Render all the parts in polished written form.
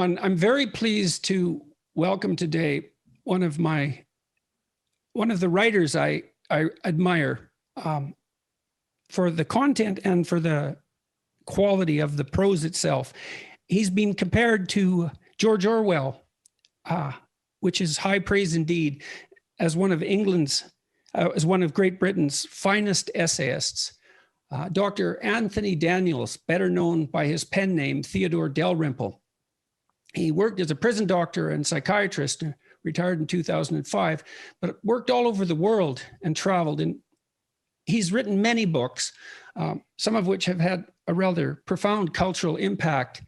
everyone. I'm very pleased to welcome today one of the writers I admire for the content and for the quality of the prose itself. He's been compared to George Orwell, which is high praise indeed, as one of Great Britain's finest essayists. Dr. Anthony Daniels, better known by his pen name, Theodore Dalrymple. He worked as a prison doctor and psychiatrist, retired in 2005, but worked all over the world and traveled. And he's written many books, some of which have had a rather profound cultural impact,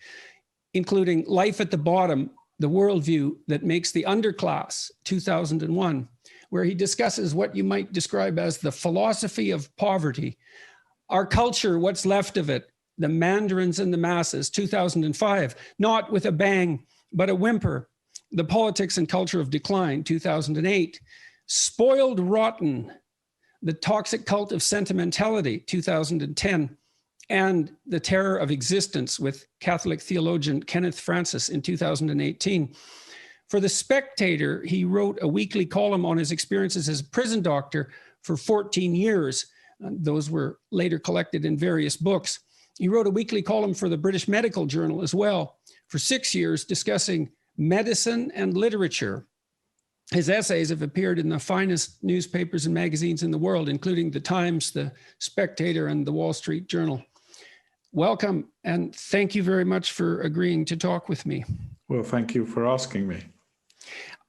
including Life at the Bottom, the Worldview That Makes the Underclass, 2001, where he discusses what you might describe as the philosophy of poverty, Our Culture, What's Left of It, The Mandarins and the Masses, 2005, Not with a Bang, but a Whimper, The Politics and Culture of Decline, 2008, Spoiled Rotten, The Toxic Cult of Sentimentality, 2010, and The Terror of Existence with Catholic theologian Kenneth Francis in 2018. For The Spectator, he wrote a weekly column on his experiences as a prison doctor for 14 years. Those were later collected in various books. He wrote a weekly column for the British Medical Journal as well for 6 years, discussing medicine and literature. His essays have appeared in the finest newspapers and magazines in the world, including The Times, The Spectator, and The Wall Street Journal. Welcome, and thank you very much for agreeing to talk with me. Well, thank you for asking me.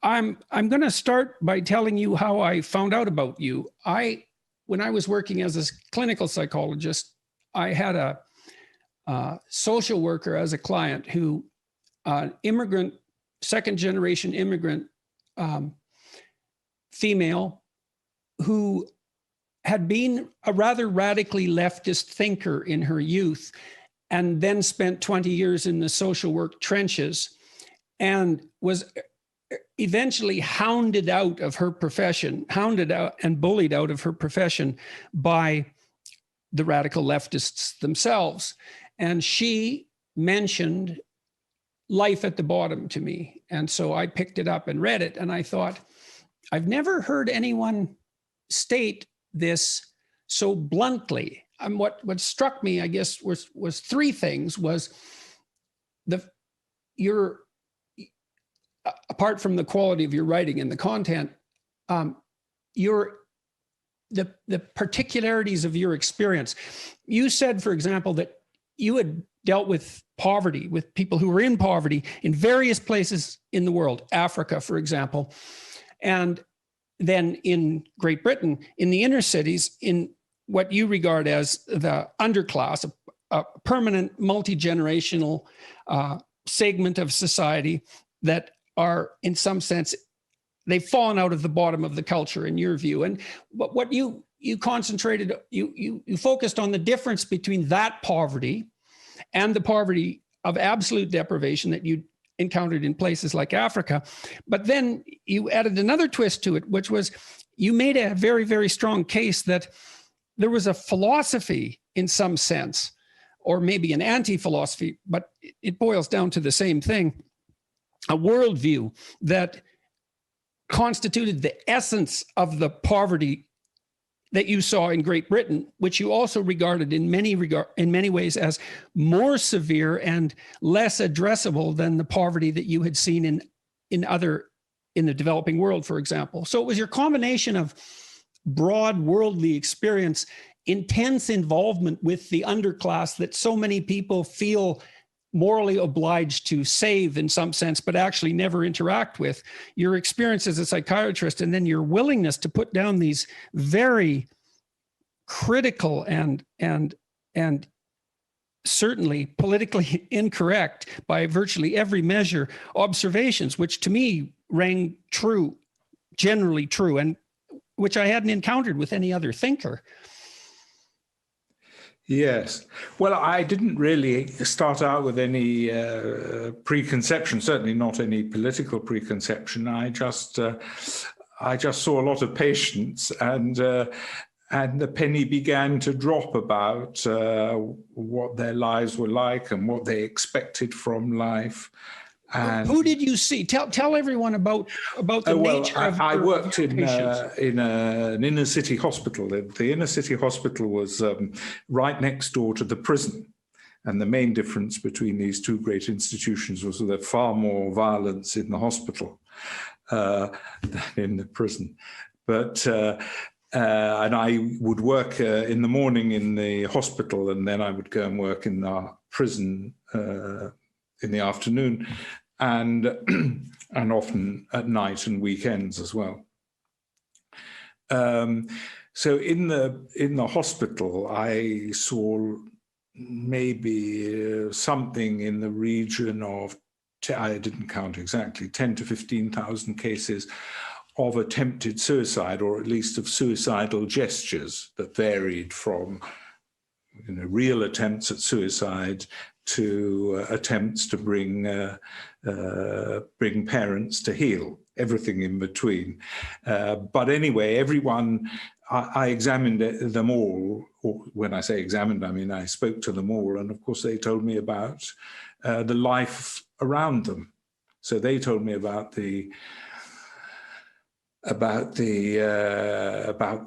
I'm going to start by telling you how I found out about you. When I was working as a clinical psychologist, I had a social worker as a client who, immigrant, second-generation immigrant female who had been a rather radically leftist thinker in her youth and then spent 20 years in the social work trenches and was eventually hounded out of her profession, hounded out and bullied out of her profession by the radical leftists themselves. And she mentioned Life at the Bottom to me. And so I picked it up and read it. And I thought, I've never heard anyone state this so bluntly. And what struck me, I guess, was three things. Was your apart from the quality of your writing and the content, the particularities of your experience. You said, for example, that you had dealt with poverty, with people who were in poverty in various places in the world, Africa, for example, and then in Great Britain, in the inner cities, in what you regard as the underclass, a permanent multi-generational segment of society that are, in some sense, they've fallen out of the bottom of the culture, in your view. And what you concentrated, you focused on the difference between that poverty and the poverty of absolute deprivation that you encountered in places like Africa. But then you added another twist to it, which was you made a very, very strong case that there was a philosophy in some sense, or maybe an anti-philosophy, but it boils down to the same thing, a worldview that constituted the essence of the poverty that you saw in Great Britain, which you also regarded in many ways as more severe and less addressable than the poverty that you had seen in the developing world, for example. So it was your combination of broad worldly experience, intense involvement with the underclass that so many people feel morally obliged to save in some sense, but actually never interact with, your experience as a psychiatrist, and then your willingness to put down these very critical and certainly politically incorrect by virtually every measure observations, which to me rang true, generally true, and which I hadn't encountered with any other thinker. Yes. Well, I didn't really start out with any preconception, certainly not any political preconception. I just saw a lot of patients, and the penny began to drop about what their lives were like and what they expected from life. And who did you see? Tell everyone about the nature of I worked in patients. an inner city hospital. The inner city hospital was right next door to the prison. And the main difference between these two great institutions was that far more violence in the hospital than in the prison. But and I would work in the morning in the hospital, and then I would go and work in the prison in the afternoon, and and often at night and weekends as well. So in the hospital, I saw maybe something in the region of, I didn't count exactly, 10 to 15,000 cases of attempted suicide, or at least of suicidal gestures that varied from real attempts at suicide to attempts to bring parents to heel, everything in between. But anyway, everyone, I examined them all, or when I say examined, I mean I spoke to them all, and of course they told me about the life around them. So they told me about the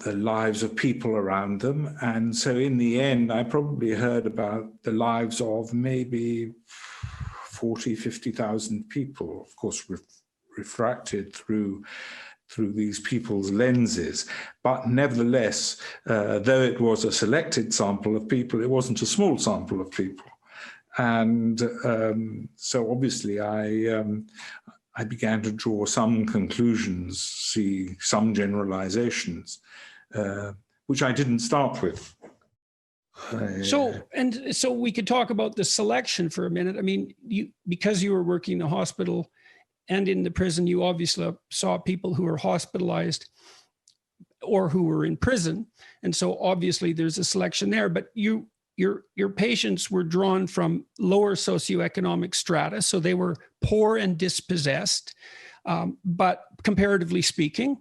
lives of people around them. And so in the end, I probably heard about the lives of maybe 40, 50,000 people, of course, refracted through these people's lenses. But nevertheless, though it was a selected sample of people, it wasn't a small sample of people. And so obviously I began to draw some conclusions, see some generalizations, which I didn't start with. So we could talk about the selection for a minute. I mean, because you were working in the hospital and in the prison, you obviously saw people who were hospitalized or who were in prison. And so obviously there's a selection there, but your patients were drawn from lower socioeconomic strata. So they were poor and dispossessed, but comparatively speaking,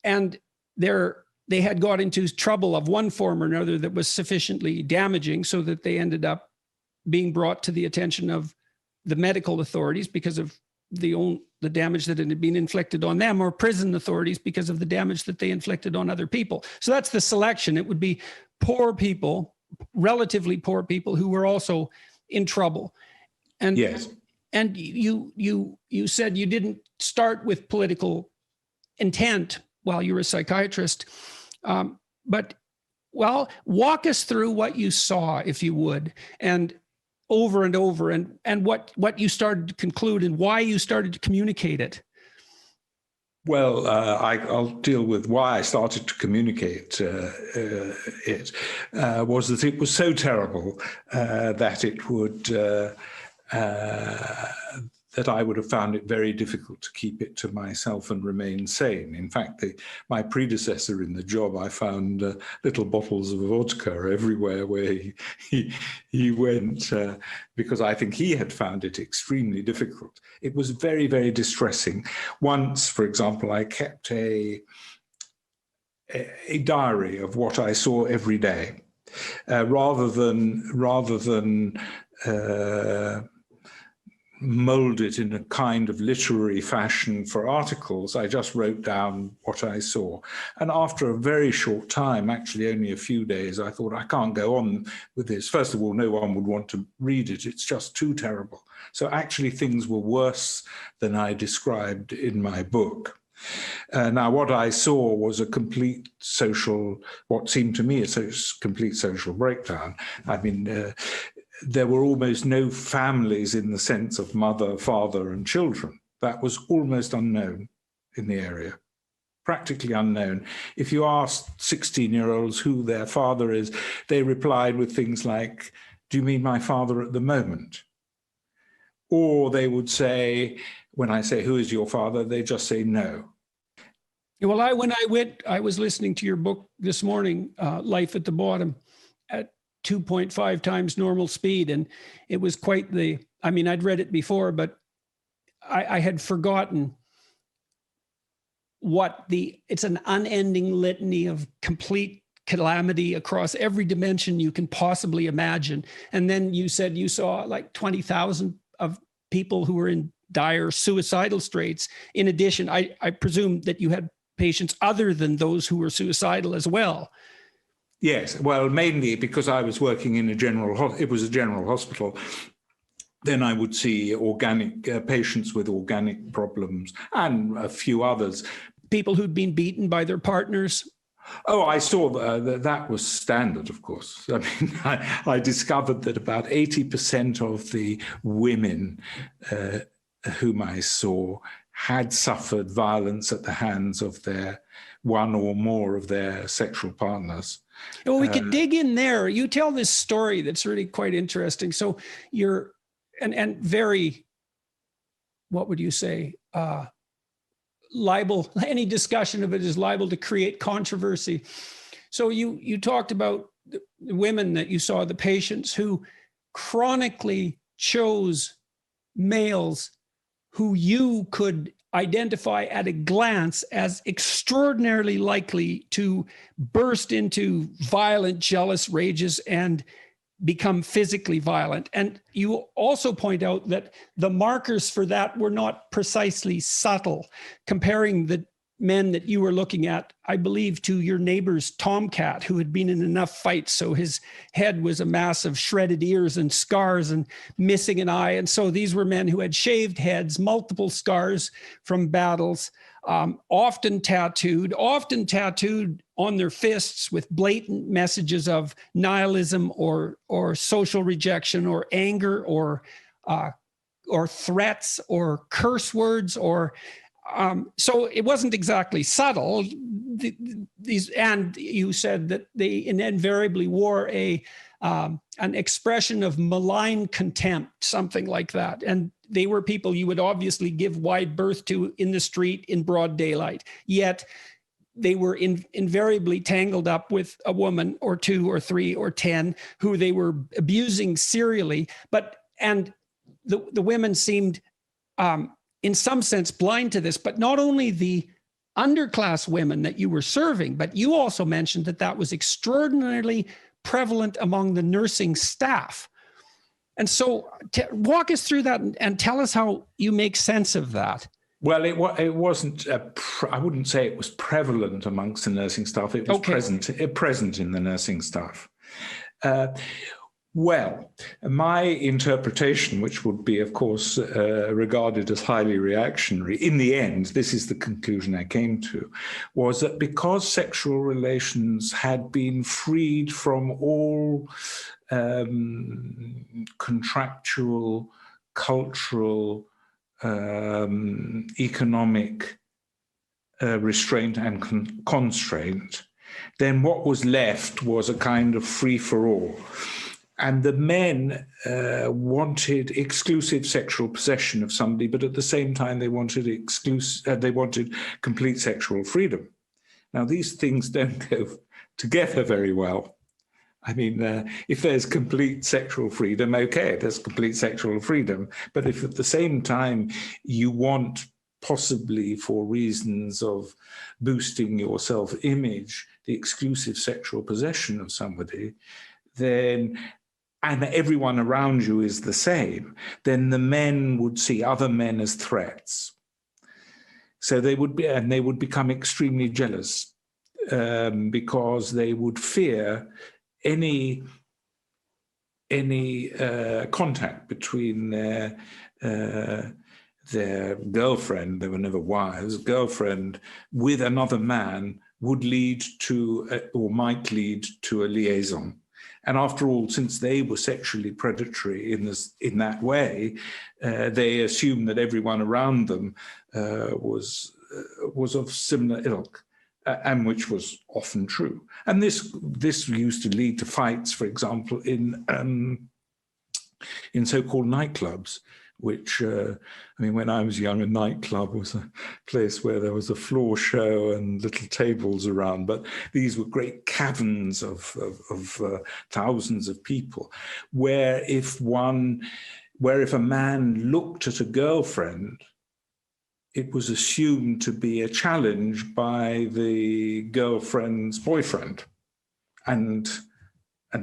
and they had got into trouble of one form or another that was sufficiently damaging so that they ended up being brought to the attention of the medical authorities because of the damage that had been inflicted on them, or prison authorities because of the damage that they inflicted on other people. So that's the selection. It would be poor people, relatively poor people who were also in trouble. And yes. And you said you didn't start with political intent while you were a psychiatrist, but walk us through what you saw, if you would, and over and what you started to conclude and why you started to communicate it. Well, I'll deal with why I started to communicate it, was that it was so terrible that it would, that I would have found it very difficult to keep it to myself and remain sane. In fact, my predecessor in the job, I found little bottles of vodka everywhere where he went, because I think he had found it extremely difficult. It was very, very distressing. Once, for example, I kept a diary of what I saw every day, rather than mold it in a kind of literary fashion for articles. I just wrote down what I saw. And after a very short time, actually only a few days, I thought, I can't go on with this. First of all, no one would want to read it. It's just too terrible. So actually things were worse than I described in my book. Now, what I saw was a complete social, what seemed to me a complete social breakdown. I mean, there were almost no families in the sense of mother, father, and children. That was almost unknown in the area, practically unknown. If you asked 16-year-olds who their father is, they replied with things like, "Do you mean my father at the moment?" Or they would say, when I say, "Who is your father?" they just say, "No." Well, I was listening to your book this morning, Life at the Bottom, at 2.5 times normal speed. And it was quite I'd read it before, but I had forgotten it's an unending litany of complete calamity across every dimension you can possibly imagine. And then you said you saw like 20,000 of people who were in dire suicidal straits. In addition, I presume that you had patients other than those who were suicidal as well. Yes, well, mainly because I was working in it was a general hospital. Then I would see organic patients with organic problems and a few others. People who'd been beaten by their partners. Oh, I saw that was standard, of course. I mean, I discovered that about 80% of the women whom I saw had suffered violence at the hands of one or more of their sexual partners. Well, we could dig in there. You tell this story that's really quite interesting. So you're, and very, what would you say, liable, any discussion of it is liable to create controversy. So you talked about the women that you saw, the patients who chronically chose males who you could identify at a glance as extraordinarily likely to burst into violent, jealous rages and become physically violent. And you also point out that the markers for that were not precisely subtle, comparing the men that you were looking at, I believe, to your neighbor's tomcat who had been in enough fights. So his head was a mass of shredded ears and scars and missing an eye. And so these were men who had shaved heads, multiple scars from battles, often tattooed on their fists with blatant messages of nihilism or social rejection or anger or threats or curse words or so it wasn't exactly subtle. And you said that they invariably wore an expression of malign contempt, something like that. And they were people you would obviously give wide berth to in the street in broad daylight. Yet they were invariably tangled up with a woman or two or three or 10 who they were abusing serially. And the women seemed in some sense blind to this, but not only the underclass women that you were serving, but you also mentioned that was extraordinarily prevalent among the nursing staff. And so walk us through that and tell us how you make sense of that. Well, it wasn't, I wouldn't say it was prevalent amongst the nursing staff. It was present in the nursing staff. Well, my interpretation, which would be, of course, regarded as highly reactionary, in the end, this is the conclusion I came to, was that because sexual relations had been freed from all contractual, cultural, economic restraint and constraint, then what was left was a kind of free-for-all. And the men wanted exclusive sexual possession of somebody, but at the same time they wanted complete sexual freedom. Now, these things don't go together very well. I mean, if there's complete sexual freedom, okay, there's complete sexual freedom. But if at the same time you want, possibly for reasons of boosting your self-image, the exclusive sexual possession of somebody, then, and everyone around you is the same, then the men would see other men as threats. So they would become extremely jealous because they would fear any contact between their girlfriend, they were never wives, girlfriend with another man would lead to, or might lead to a liaison. And after all, since they were sexually predatory in that way, they assumed that everyone around them was of similar ilk, and which was often true. And this used to lead to fights, for example, in so-called nightclubs, which, I mean, when I was young, a nightclub was a place where there was a floor show and little tables around, but these were great caverns of thousands of people, where if a man looked at a girlfriend, it was assumed to be a challenge by the girlfriend's boyfriend. And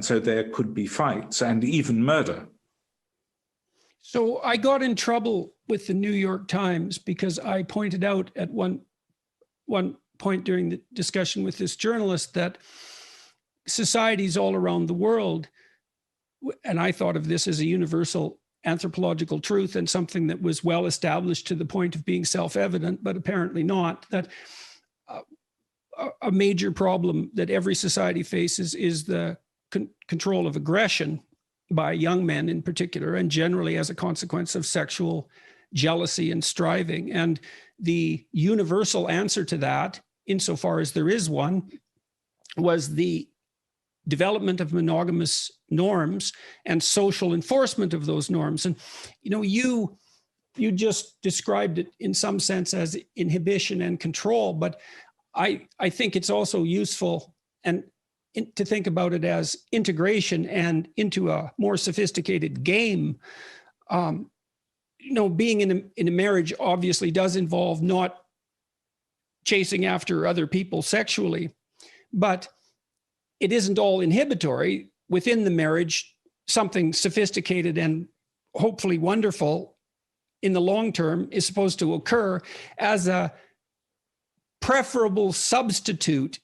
so there could be fights and even murder. So I got in trouble with the New York Times because I pointed out at one point during the discussion with this journalist that societies all around the world, and I thought of this as a universal anthropological truth and something that was well established to the point of being self-evident, but apparently not, that a major problem that every society faces is the control of aggression by young men in particular, and generally as a consequence of sexual jealousy and striving. And the universal answer to that, insofar as there is one, was the development of monogamous norms and social enforcement of those norms. And, you know, you just described it in some sense as inhibition and control, but I think it's also useful and to think about it as integration and into a more sophisticated game. You know, being in a marriage obviously does involve not chasing after other people sexually, but it isn't all inhibitory. Within the marriage, something sophisticated and hopefully wonderful in the long term is supposed to occur as a preferable substitute,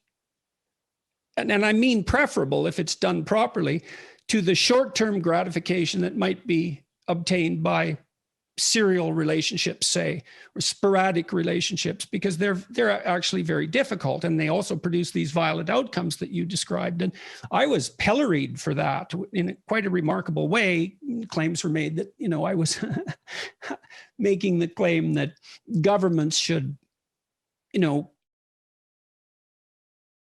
and I mean preferable if it's done properly, to the short-term gratification that might be obtained by serial relationships, say, or sporadic relationships, because they're actually very difficult, and they also produce these violent outcomes that you described. And I was pilloried for that in quite a remarkable way. Claims were made that, you know, I was making the claim that governments should, you know,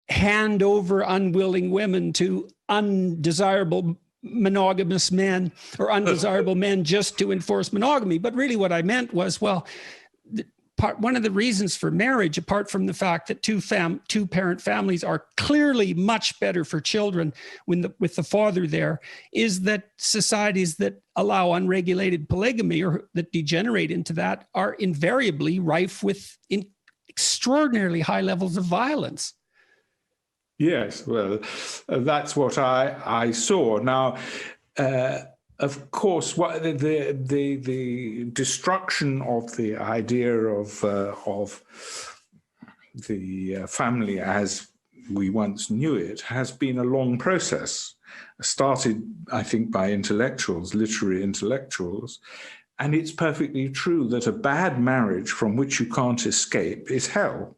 hand over unwilling women to undesirable monogamous men or undesirable men just to enforce monogamy. But really what I meant was, well, one of the reasons for marriage, apart from the fact that two-parent families are clearly much better for children with the father there, is that societies that allow unregulated polygamy or that degenerate into that are invariably rife with extraordinarily high levels of violence. Yes, well, that's what I saw. Now, of course, what the destruction of the idea of the family as we once knew it has been a long process. Started, I think, by intellectuals, literary intellectuals, and it's perfectly true that a bad marriage from which you can't escape is hell.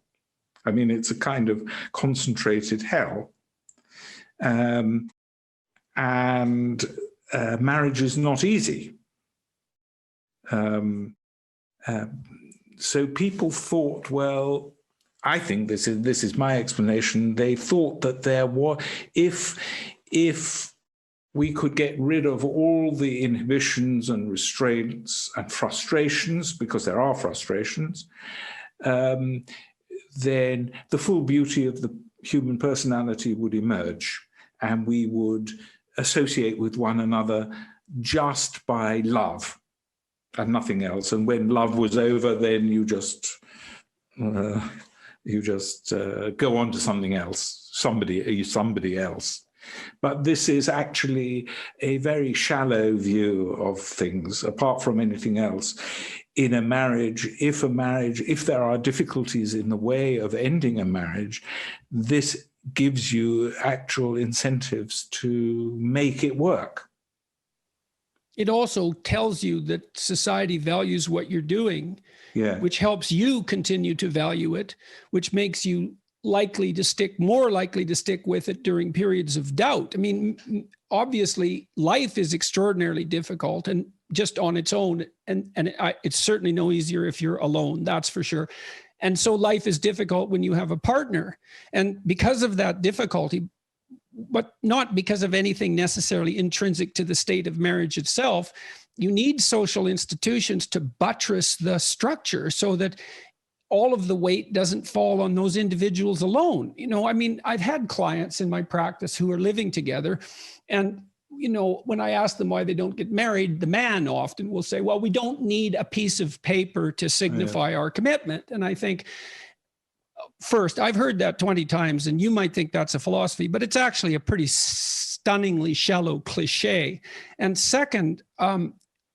I mean, it's a kind of concentrated hell. Marriage is not easy. So people thought, well, I think this is my explanation. They thought that there was, if we could get rid of all the inhibitions and restraints and frustrations, because there are frustrations, then the full beauty of the human personality would emerge, and we would associate with one another just by love and nothing else. And when love was over, then you just go on to something else, somebody else. But this is actually a very shallow view of things, apart from anything else. In a marriage, if there are difficulties in the way of ending a marriage, this gives you actual incentives to make it work. It also tells you that society values what you're doing, which helps you continue to value it, which makes you more likely to stick with it during periods of doubt. I mean, obviously, life is extraordinarily difficult and just on its own, and it's certainly no easier if you're alone, that's for sure. And so life is difficult when you have a partner. And because of that difficulty, but not because of anything necessarily intrinsic to the state of marriage itself, you need social institutions to buttress the structure so that all of the weight doesn't fall on those individuals alone. You know, I mean, I've had clients in my practice who are living together, and, you know, when I ask them why they don't get married, the man often will say, well, we don't need a piece of paper to signify our commitment. And I think, first, I've heard that 20 times, and you might think that's a philosophy, but it's actually a pretty stunningly shallow cliche. And second,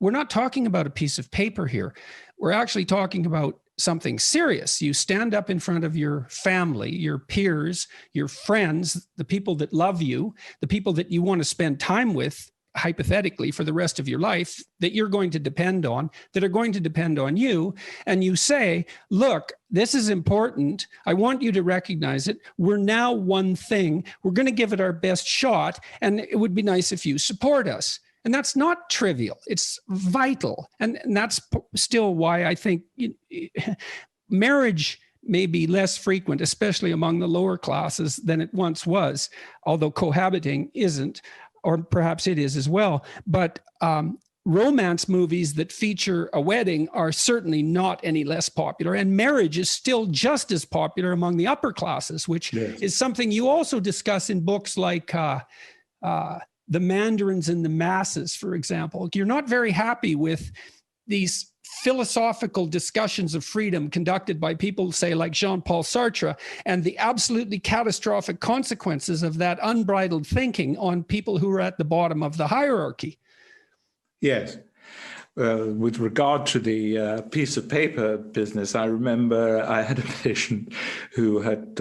we're not talking about a piece of paper here. We're actually talking about something serious. You stand up in front of your family, your peers, your friends, the people that love you, the people that you want to spend time with, hypothetically, for the rest of your life, that you're going to depend on, that are going to depend on you. And you say, look, this is important. I want you to recognize it. We're now one thing. We're going to give it our best shot. And it would be nice if you support us. And that's not trivial. It's vital. And that's still why I think marriage may be less frequent, especially among the lower classes, than it once was, although cohabiting isn't, or perhaps it is as well. But romance movies that feature a wedding are certainly not any less popular. And marriage is still just as popular among the upper classes, which is something you also discuss in books like The Mandarins and the Masses, for example. You're not very happy with these philosophical discussions of freedom conducted by people, say, like Jean-Paul Sartre, and the absolutely catastrophic consequences of that unbridled thinking on people who are at the bottom of the hierarchy. Yes. With regard to the piece of paper business, I remember I had a patient who had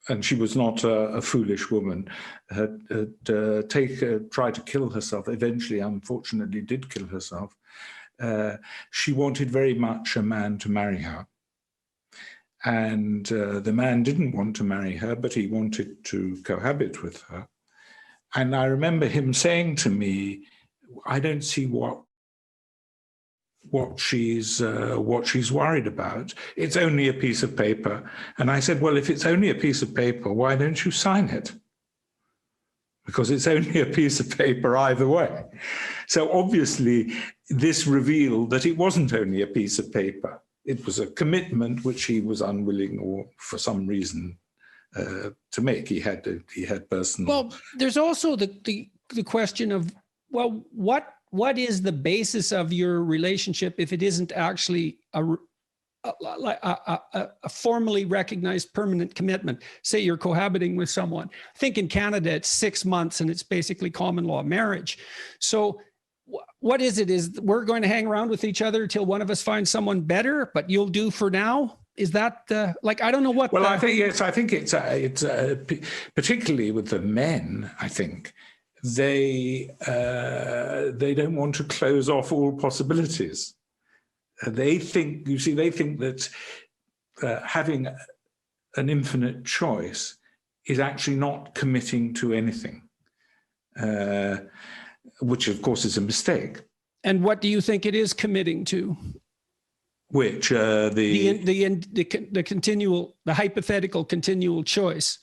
and she was not a foolish woman, had tried to kill herself, eventually, unfortunately, did kill herself. She wanted very much a man to marry her. And the man didn't want to marry her, but he wanted to cohabit with her. And I remember him saying to me, I don't see what she's worried about. It's only a piece of paper. And I said, well, if it's only a piece of paper, why don't you sign it? Because it's only a piece of paper either way. So obviously, this revealed that it wasn't only a piece of paper. It was a commitment which he was unwilling, or for some reason, to make. He had personal. Well, there's also the question of, well, what is the basis of your relationship if it isn't actually a formally recognized permanent commitment? Say you're cohabiting with someone. I think in Canada it's 6 months and it's basically common law marriage. So what is it? Is we're going to hang around with each other till one of us finds someone better, but you'll do for now? Is that I don't know what. Well, I think yes. I think it's particularly with the men. I think they don't want to close off all possibilities. They think that having an infinite choice is actually not committing to anything, which of course is a mistake. And what do you think it is committing to? Which the hypothetical continual choice.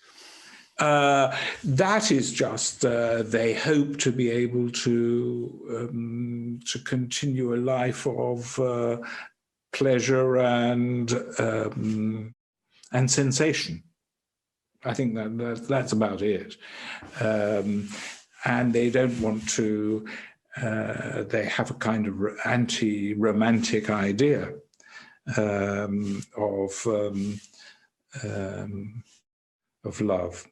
That is just they hope to be able to continue a life of pleasure and sensation. I think that's about it. And they don't want to. They have a kind of anti-romantic idea of love.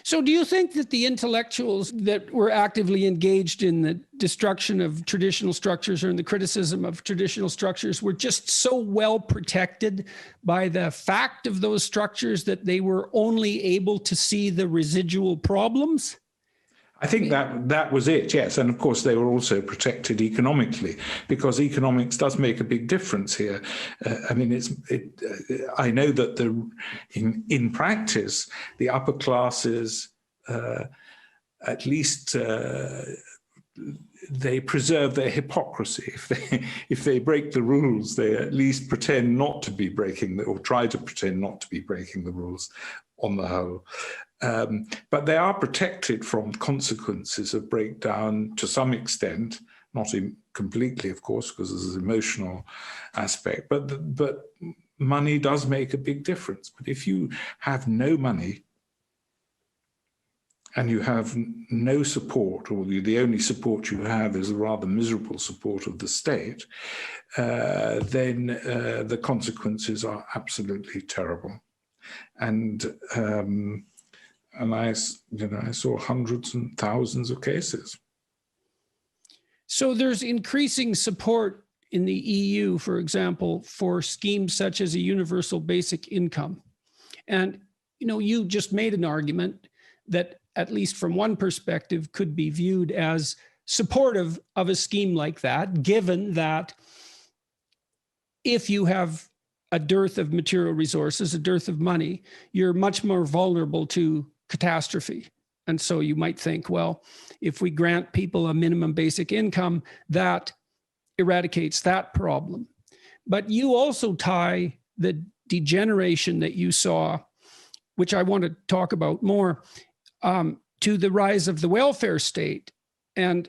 So do you think that the intellectuals that were actively engaged in the destruction of traditional structures or in the criticism of traditional structures were just so well protected by the fact of those structures that they were only able to see the residual problems? I think that was it, yes. And of course, they were also protected economically, because economics does make a big difference here. I mean, I know that in practice, the upper classes, at least they preserve their hypocrisy. If they break the rules, they at least pretend not to be breaking, or try to pretend not to be breaking the rules on the whole. But they are protected from consequences of breakdown to some extent, not completely, of course, because there's an emotional aspect. But money does make a big difference. But if you have no money and you have no support, or the only support you have is a rather miserable support of the state, then the consequences are absolutely terrible. And I saw hundreds and thousands of cases. So there's increasing support in the EU, for example, for schemes such as a universal basic income. And, you just made an argument that, at least from one perspective, could be viewed as supportive of a scheme like that, given that if you have a dearth of material resources, a dearth of money, you're much more vulnerable to catastrophe. And so you might think, well, if we grant people a minimum basic income, that eradicates that problem. But you also tie the degeneration that you saw, which I want to talk about more, to the rise of the welfare state. And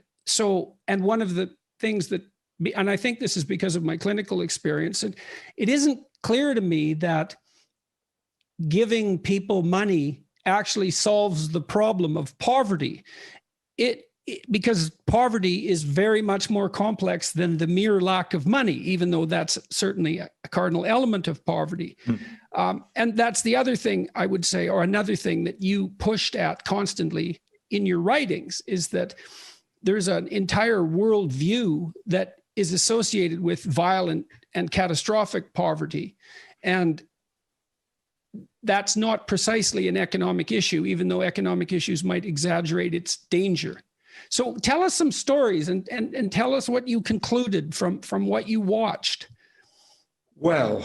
one of the things that, and I think this is because of my clinical experience, and it isn't clear to me that giving people money actually solves the problem of poverty. Because poverty is very much more complex than the mere lack of money, even though that's certainly a cardinal element of poverty. And that's the other thing I would say, or another thing that you pushed at constantly in your writings, is that there's an entire worldview that is associated with violent and catastrophic poverty. And that's not precisely an economic issue, even though economic issues might exaggerate its danger. So tell us some stories and tell us what you concluded from what you watched. Well,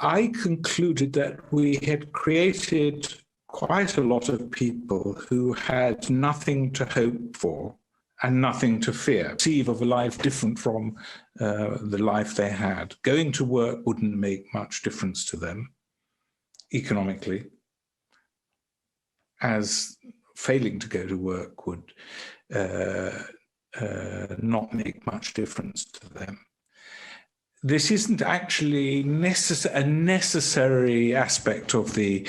I concluded that we had created quite a lot of people who had nothing to hope for and nothing to fear, conceive of a life different from the life they had. Going to work wouldn't make much difference to them economically, as failing to go to work would not make much difference to them. This isn't actually a necessary aspect of the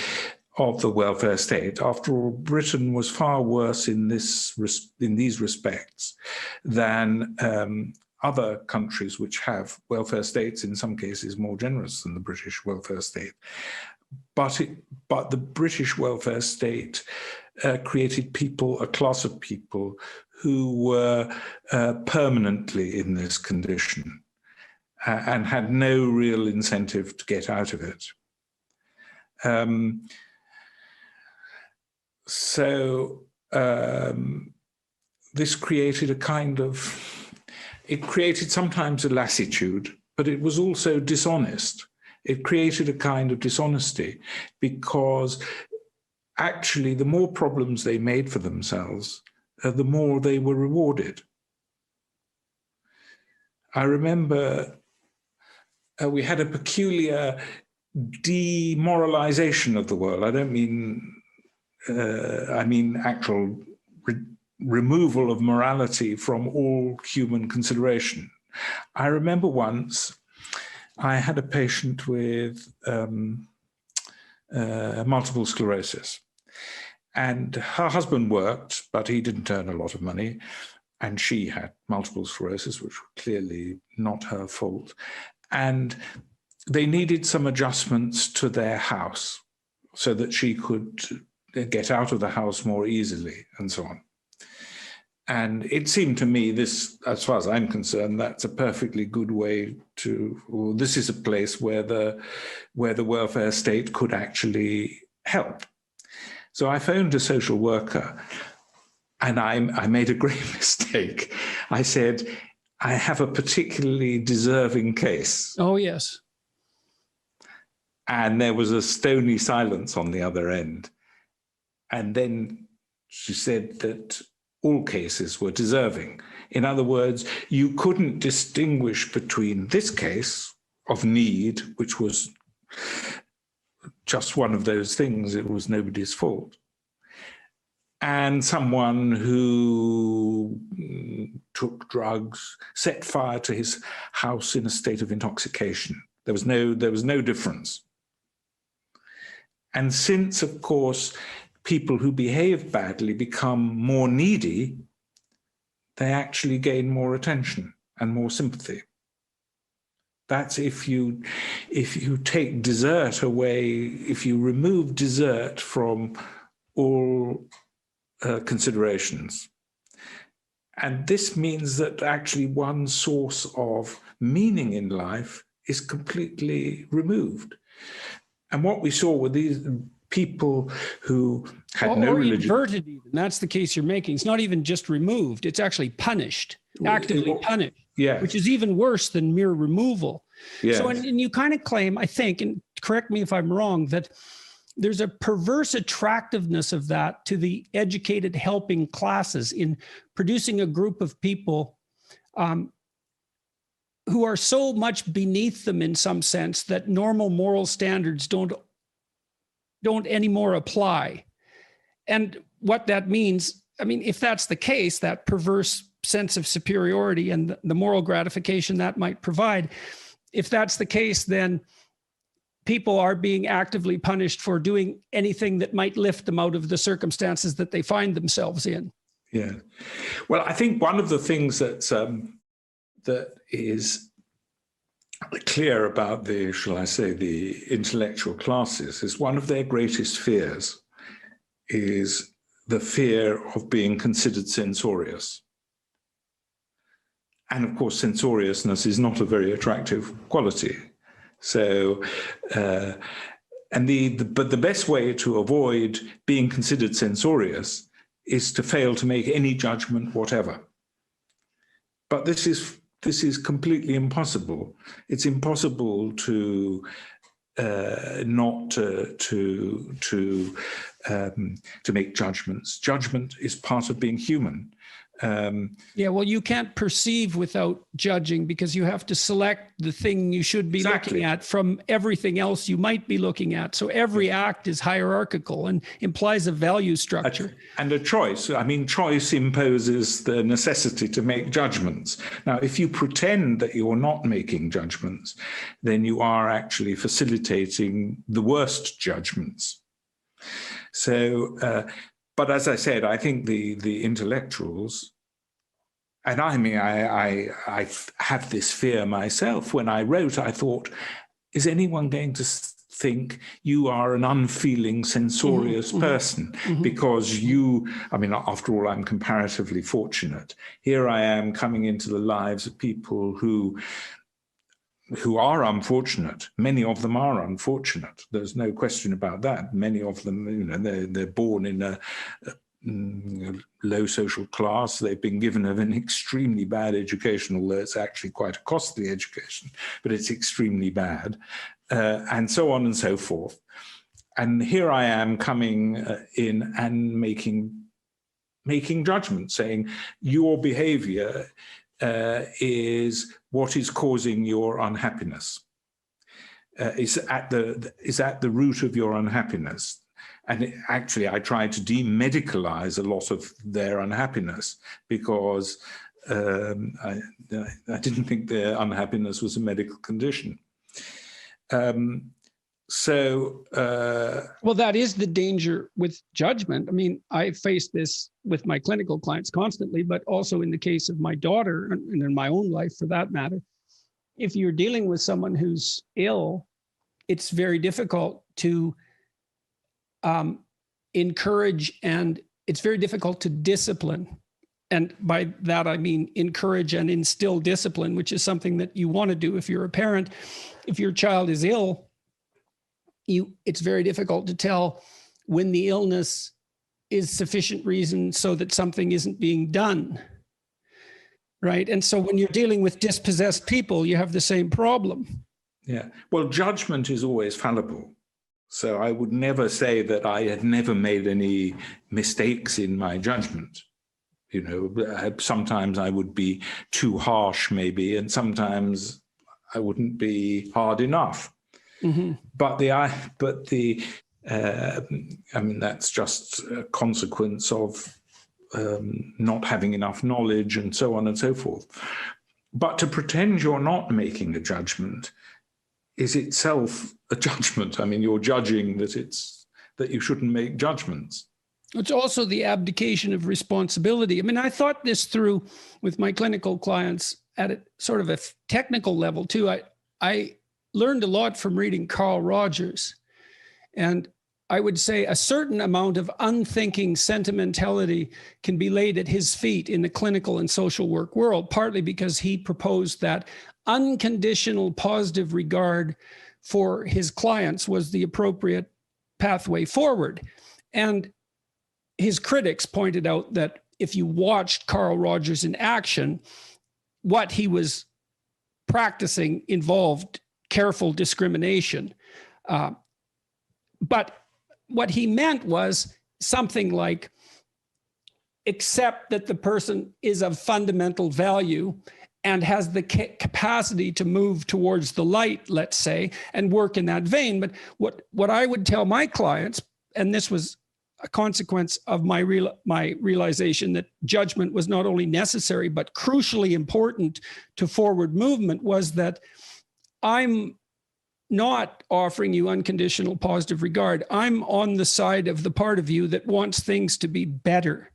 welfare state. After all, Britain was far worse in these respects than other countries which have welfare states, in some cases more generous than the British welfare state. But the British welfare state created a class of people who were permanently in this condition and had no real incentive to get out of it. This created it created sometimes a lassitude, but it was also dishonest. It created a kind of dishonesty, because actually the more problems they made for themselves, the more they were rewarded. I remember we had a peculiar demoralization of the world. I don't mean, I mean actual removal of morality from all human consideration. I remember once I had a patient with multiple sclerosis, and her husband worked, but he didn't earn a lot of money, and she had multiple sclerosis, which was clearly not her fault. And they needed some adjustments to their house so that she could get out of the house more easily and so on. And it seemed to me this, as far as I'm concerned, that's a perfectly good way to, this is a place where the welfare state could actually help. So I phoned a social worker, and I made a great mistake. I said, I have a particularly deserving case. Oh, yes. And there was a stony silence on the other end. And then she said that all cases were deserving. In other words, you couldn't distinguish between this case of need, which was just one of those things, it was nobody's fault, and someone who took drugs, set fire to his house in a state of intoxication. There was no difference. And since, of course, people who behave badly become more needy, they actually gain more attention and more sympathy. That's if you take desert away, if you remove desert from all considerations. And this means that actually one source of meaning in life is completely removed. And what we saw with these people who had no religion. Inverted even. That's the case you're making. It's not even just removed. It's actually punished, actively punished, yeah, which is even worse than mere removal. Yes. So, and you kind of claim, I think, and correct me if I'm wrong, that there's a perverse attractiveness of that to the educated helping classes in producing a group of people who are so much beneath them in some sense that normal moral standards don't anymore apply. And what that means, I mean, if that's the case, that perverse sense of superiority and the moral gratification that might provide, if that's the case, then people are being actively punished for doing anything that might lift them out of the circumstances that they find themselves in. Yeah. Well, I think one of the things that is clear about the, shall I say, the intellectual classes is one of their greatest fears is the fear of being considered censorious. And of course, censoriousness is not a very attractive quality. So, but the best way to avoid being considered censorious is to fail to make any judgment whatever. But this is completely impossible. It's impossible to not to make judgments. Judgment is part of being human. Yeah, well, you can't perceive without judging because you have to select the thing you should be looking at from everything else you might be looking at. So every act is hierarchical and implies a value structure. And a choice. I mean, choice imposes the necessity to make judgments. Now, if you pretend that you're not making judgments, then you are actually facilitating the worst judgments. So, but as I said, I think the intellectuals, and I mean, I have this fear myself. When I wrote, I thought, is anyone going to think you are an unfeeling, censorious person? Because you, I mean, after all, I'm comparatively fortunate. Here I am coming into the lives of people who are unfortunate. Many of them are unfortunate. There's no question about that. Many of them, you know, they're born in a low social class. They've been given an extremely bad education, although it's actually quite a costly education, but it's extremely bad, and so on and so forth. And here I am coming in and making judgments, saying your behavior is what is causing your unhappiness, is at the root of your unhappiness. And actually, I tried to demedicalize a lot of their unhappiness because I didn't think their unhappiness was a medical condition. Well, that is the danger with judgment. I mean, I face this with my clinical clients constantly, but also in the case of my daughter and in my own life for that matter. If you're dealing with someone who's ill, it's very difficult to encourage, and it's very difficult to discipline. And by that, I mean encourage and instill discipline, which is something that you want to do if you're a parent. If your child is ill, it's very difficult to tell when the illness is sufficient reason so that something isn't being done, right? And so when you're dealing with dispossessed people, you have the same problem. Yeah, well, judgment is always fallible. So I would never say that I had never made any mistakes in my judgment. You know, sometimes I would be too harsh maybe, and sometimes I wouldn't be hard enough. But I mean, that's just a consequence of not having enough knowledge and so on and so forth. But to pretend you're not making a judgment is itself a judgment. I mean, you're judging that you shouldn't make judgments. It's also the abdication of responsibility. I mean, I thought this through with my clinical clients at a sort of a technical level too. I learned a lot from reading Carl Rogers, and I would say a certain amount of unthinking sentimentality can be laid at his feet in the clinical and social work world, partly because he proposed that unconditional positive regard for his clients was the appropriate pathway forward. And his critics pointed out that if you watched Carl Rogers in action, what he was practicing involved careful discrimination. But what he meant was something like, accept that the person is of fundamental value and has the capacity to move towards the light, let's say, and work in that vein. But what I would tell my clients, and this was a consequence of my realization that judgment was not only necessary, but crucially important to forward movement, was that I'm not offering you unconditional positive regard. I'm on the side of the part of you that wants things to be better.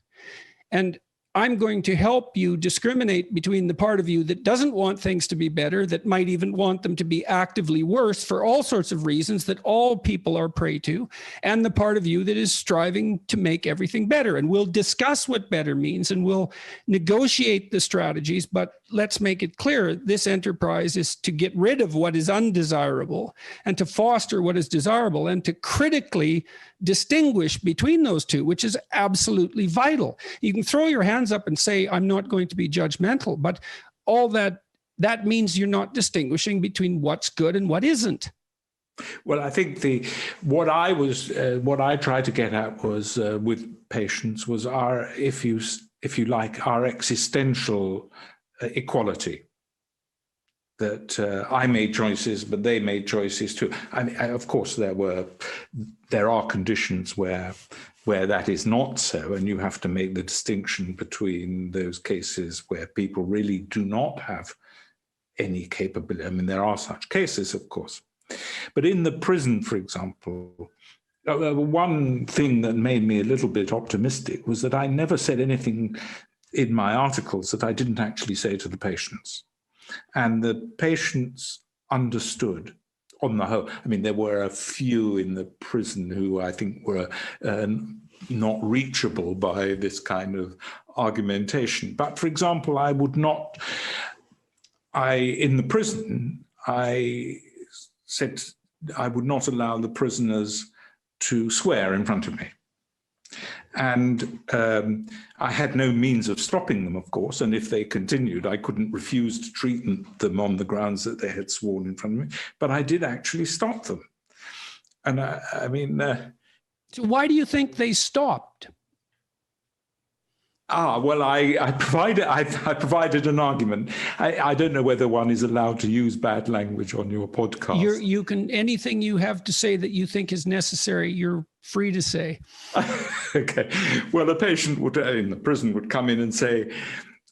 And I'm going to help you discriminate between the part of you that doesn't want things to be better, that might even want them to be actively worse for all sorts of reasons that all people are prey to, and the part of you that is striving to make everything better. And we'll discuss what better means and we'll negotiate the strategies, but let's make it clear, this enterprise is to get rid of what is undesirable and to foster what is desirable and to critically distinguish between those two, which is absolutely vital. You can throw your hands up and say, I'm not going to be judgmental, but all that means you're not distinguishing between what's good and what isn't. Well, I think what I tried to get at was with patients was our, if you like, our existential equality. That I made choices, but they made choices too. I mean, of course, there are conditions where that is not so, and you have to make the distinction between those cases where people really do not have any capability. I mean, there are such cases, of course. But in the prison, for example, one thing that made me a little bit optimistic was that I never said anything in my articles that I didn't actually say to the patients. And the patients understood on the whole. I mean, there were a few in the prison who I think were not reachable by this kind of argumentation. But for example, in the prison, I said I would not allow the prisoners to swear in front of me. And I had no means of stopping them, of course, and if they continued, I couldn't refuse to treat them on the grounds that they had sworn in front of me, but I did actually stop them. And I mean... So why do you think they stopped? Well, I provided an argument. I don't know whether one is allowed to use bad language on your podcast. You can, anything you have to say that you think is necessary, you're free to say. Okay. Well, a patient in the prison would come in and say,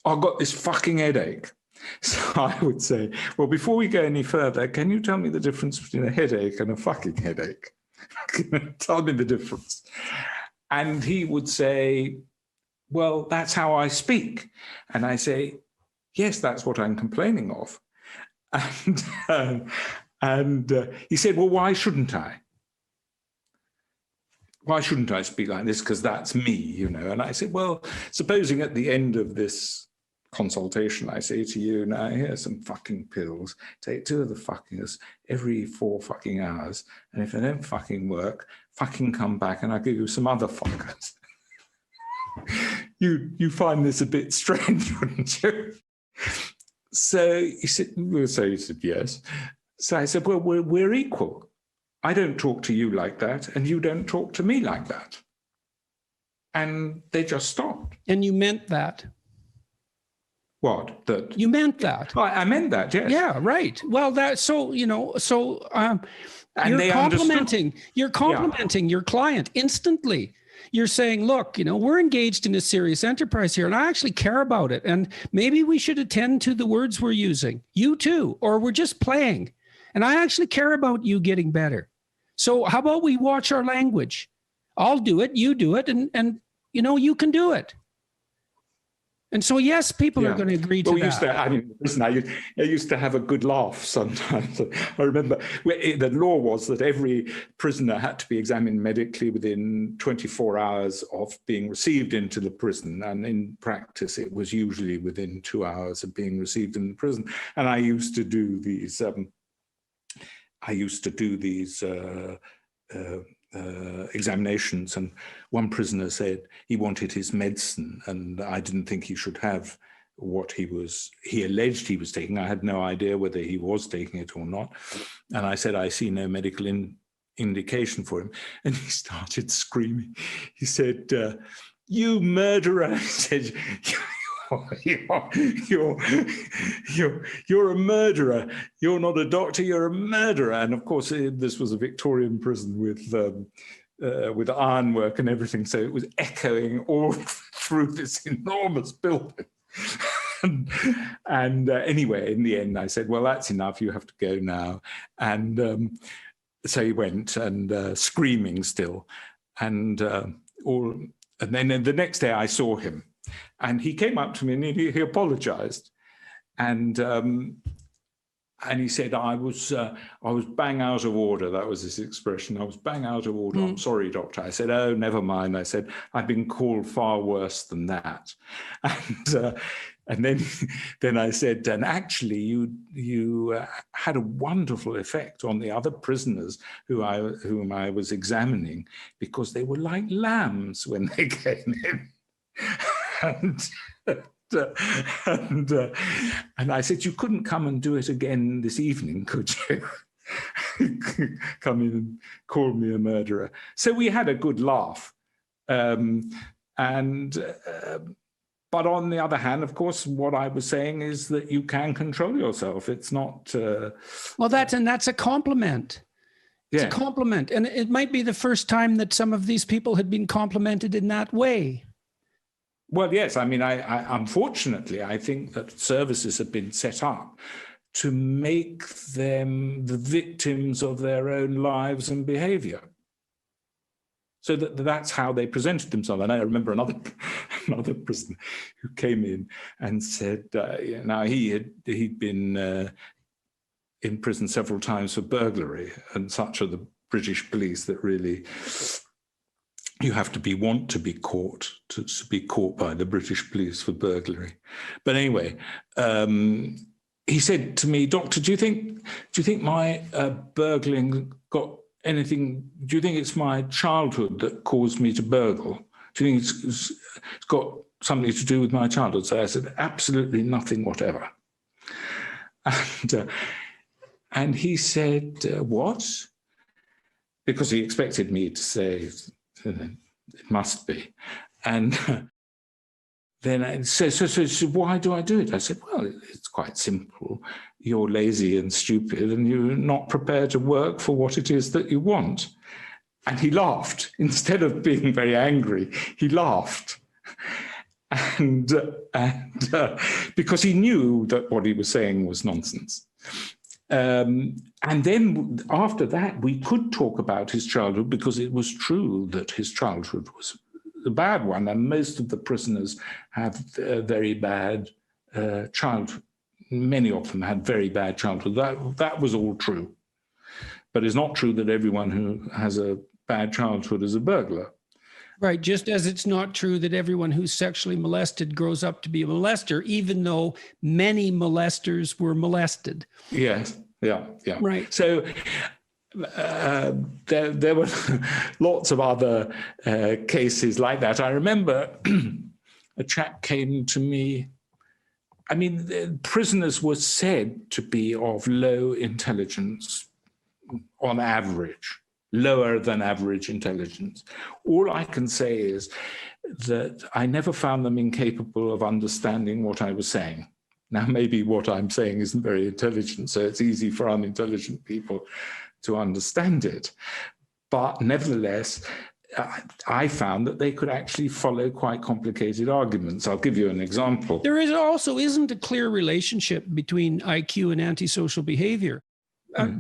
I've got this fucking headache. So I would say, well, before we go any further, can you tell me the difference between a headache and a fucking headache? Tell me the difference. And he would say, well, that's how I speak. And I say, yes, that's what I'm complaining of. And he said, well, why shouldn't I? Why shouldn't I speak like this? Because that's me, you know. And I said, well, supposing at the end of this consultation, I say to you, now here's some fucking pills. Take 2 of the fuckers every 4 fucking hours. And if they don't fucking work, fucking come back and I'll give you some other fuckers. You find this a bit strange, wouldn't you? So he said, yes. So I said, well, we're equal. I don't talk to you like that, and you don't talk to me like that. And they just stopped. And you meant that? What? That you meant that? Oh, I meant that, yes. Yeah, right. Well, and you're complimenting. You're complimenting your client instantly. You're saying, look, we're engaged in a serious enterprise here, and I actually care about it. And maybe we should attend to the words we're using. You too, or we're just playing. And I actually care about you getting better. So how about we watch our language? I'll do it, you do it, and you can do it. And so, yes, people are Yeah. going to agree to Well, that. listen, I used to have a good laugh sometimes. I remember the law was that every prisoner had to be examined medically within 24 hours of being received into the prison. And in practice, it was usually within 2 hours of being received in the prison. And I used to do these, examinations, and one prisoner said he wanted his medicine, and I didn't think he should have what he alleged he was taking. I had no idea whether he was taking it or not, and I said, I see no medical indication for him, and he started screaming. He said, "You murderer!" He said, You're a murderer. You're not a doctor. You're a murderer. And of course, this was a Victorian prison with ironwork and everything, so it was echoing all through this enormous building. and anyway, in the end, I said, "Well, that's enough. You have to go now." And so he went, and screaming still, and then the next day I saw him. And he came up to me and he apologized. And he said, I was bang out of order. That was his expression. I was bang out of order. I'm sorry, doctor. I said, "Oh, never mind." I said, "I've been called far worse than that." And then I said, "And actually, you had a wonderful effect on the other prisoners whom I was examining, because they were like lambs when they came in." And I said, "You couldn't come and do it again this evening, could you?" Come in and call me a murderer. So we had a good laugh. But on the other hand, of course, what I was saying is that you can control yourself. It's not... Well, that's a compliment. It's a compliment. And it might be the first time that some of these people had been complimented in that way. Well, yes. I mean, I unfortunately, I think that services have been set up to make them the victims of their own lives and behavior. So that's how they presented themselves. And I remember another prisoner who came in and said, now he'd been in prison several times for burglary, and such are the British police that really... You have to want to be caught to be caught by the British police for burglary. But anyway, he said to me, "Doctor, do you think my burgling got anything? Do you think it's my childhood that caused me to burgle? Do you think it's got something to do with my childhood?" So I said, "Absolutely nothing whatever." And he said, "What?" Because he expected me to say, "It must be." And then I said, so why do I do it? I said, "Well, it's quite simple. You're lazy and stupid, and you're not prepared to work for what it is that you want." And he laughed. Instead of being very angry, he laughed. And because he knew that what he was saying was nonsense. And then after that, we could talk about his childhood, because it was true that his childhood was a bad one. And most of the prisoners have very bad childhood. Many of them had very bad childhood. That was all true. But it's not true that everyone who has a bad childhood is a burglar. Right, just as it's not true that everyone who's sexually molested grows up to be a molester, even though many molesters were molested. Yes, yeah. Right. So there were lots of other cases like that. I remember a chap came to me. I mean, prisoners were said to be of low intelligence on average. Lower than average intelligence. All I can say is that I never found them incapable of understanding what I was saying. Now, maybe what I'm saying isn't very intelligent, so it's easy for unintelligent people to understand it. But nevertheless, I found that they could actually follow quite complicated arguments. I'll give you an example. There isn't a clear relationship between IQ and antisocial behavior.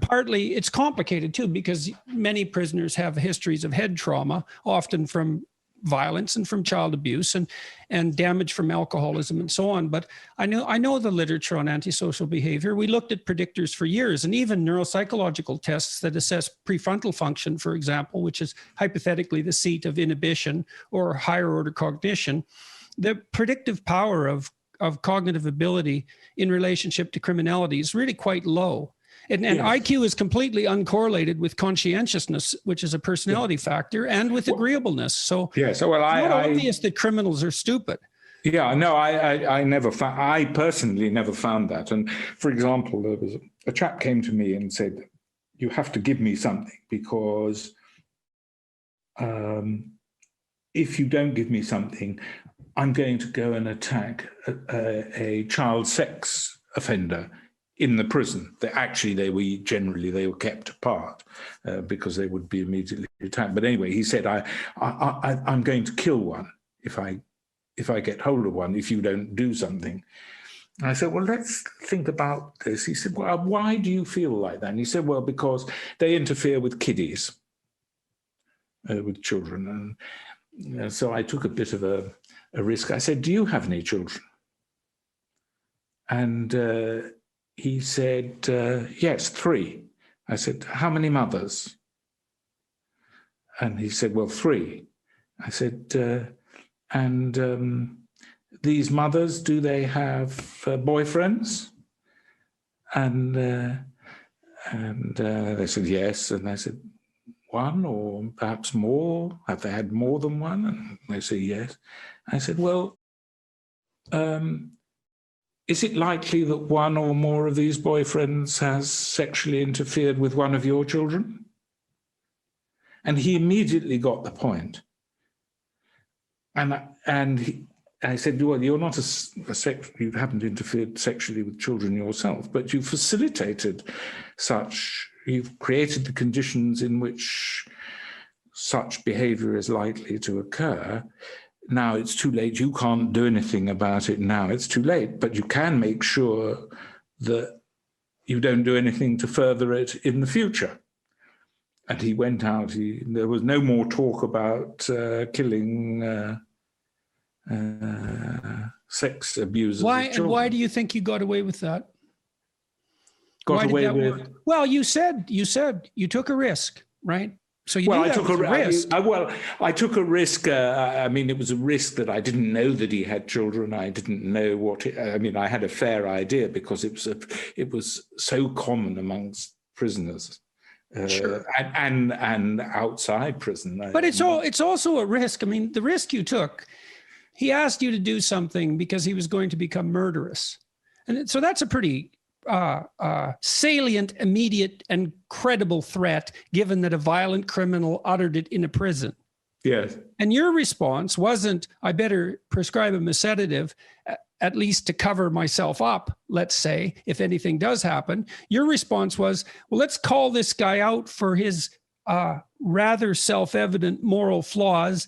Partly it's complicated too, because many prisoners have histories of head trauma, often from violence and from child abuse and damage from alcoholism and so on. But I know the literature on antisocial behavior. We looked at predictors for years, and even neuropsychological tests that assess prefrontal function, for example, which is hypothetically the seat of inhibition or higher order cognition. The predictive power of cognitive ability in relationship to criminality is really quite low. And yes. IQ is completely uncorrelated with conscientiousness, which is a personality factor, and with agreeableness. So yeah, so well, it's not obvious that criminals are stupid. Yeah, no, I personally never found that. And for example, there was a chap came to me and said, "You have to give me something, because if you don't give me something, I'm going to go and attack a child sex offender in the prison." They were kept apart because they would be immediately attacked. But anyway, he said, I'm going to kill one if I get hold of one, if you don't do something. And I said, well, let's think about this. He said, well, why do you feel like that? And he said, well, because they interfere with kiddies, with children. And so I took a bit of a risk. I said, do you have any children? And he said, yes, 3. I said, how many mothers? And he said, well, 3. I said, and these mothers, do they have boyfriends? And they said, yes. And I said, 1 or perhaps more? Have they had more than 1? And they said, yes. I said, well, is it likely that 1 or more of these boyfriends has sexually interfered with one of your children? And he immediately got the point. And I said, well, you're not you haven't interfered sexually with children yourself, but you've facilitated you've created the conditions in which such behavior is likely to occur. Now it's too late. You can't do anything about it now. It's too late, but you can make sure that you don't do anything to further it in the future. And he went out. There was no more talk about killing sex abusers. Why do you think you got away with that? Well, you said you took a risk, right? So I took a risk. I took a risk. I mean, it was a risk that I didn't know that he had children. I didn't know I had a fair idea because it was so common amongst prisoners, sure. and outside prison. But it's also a risk. I mean, the risk you took. He asked you to do something because he was going to become murderous, and so that's a pretty salient, immediate, and credible threat, given that a violent criminal uttered it in a prison. Yes. And your response wasn't, I better prescribe him a sedative, at least to cover myself up, let's say, if anything does happen. Your response was, well, let's call this guy out for his rather self-evident moral flaws,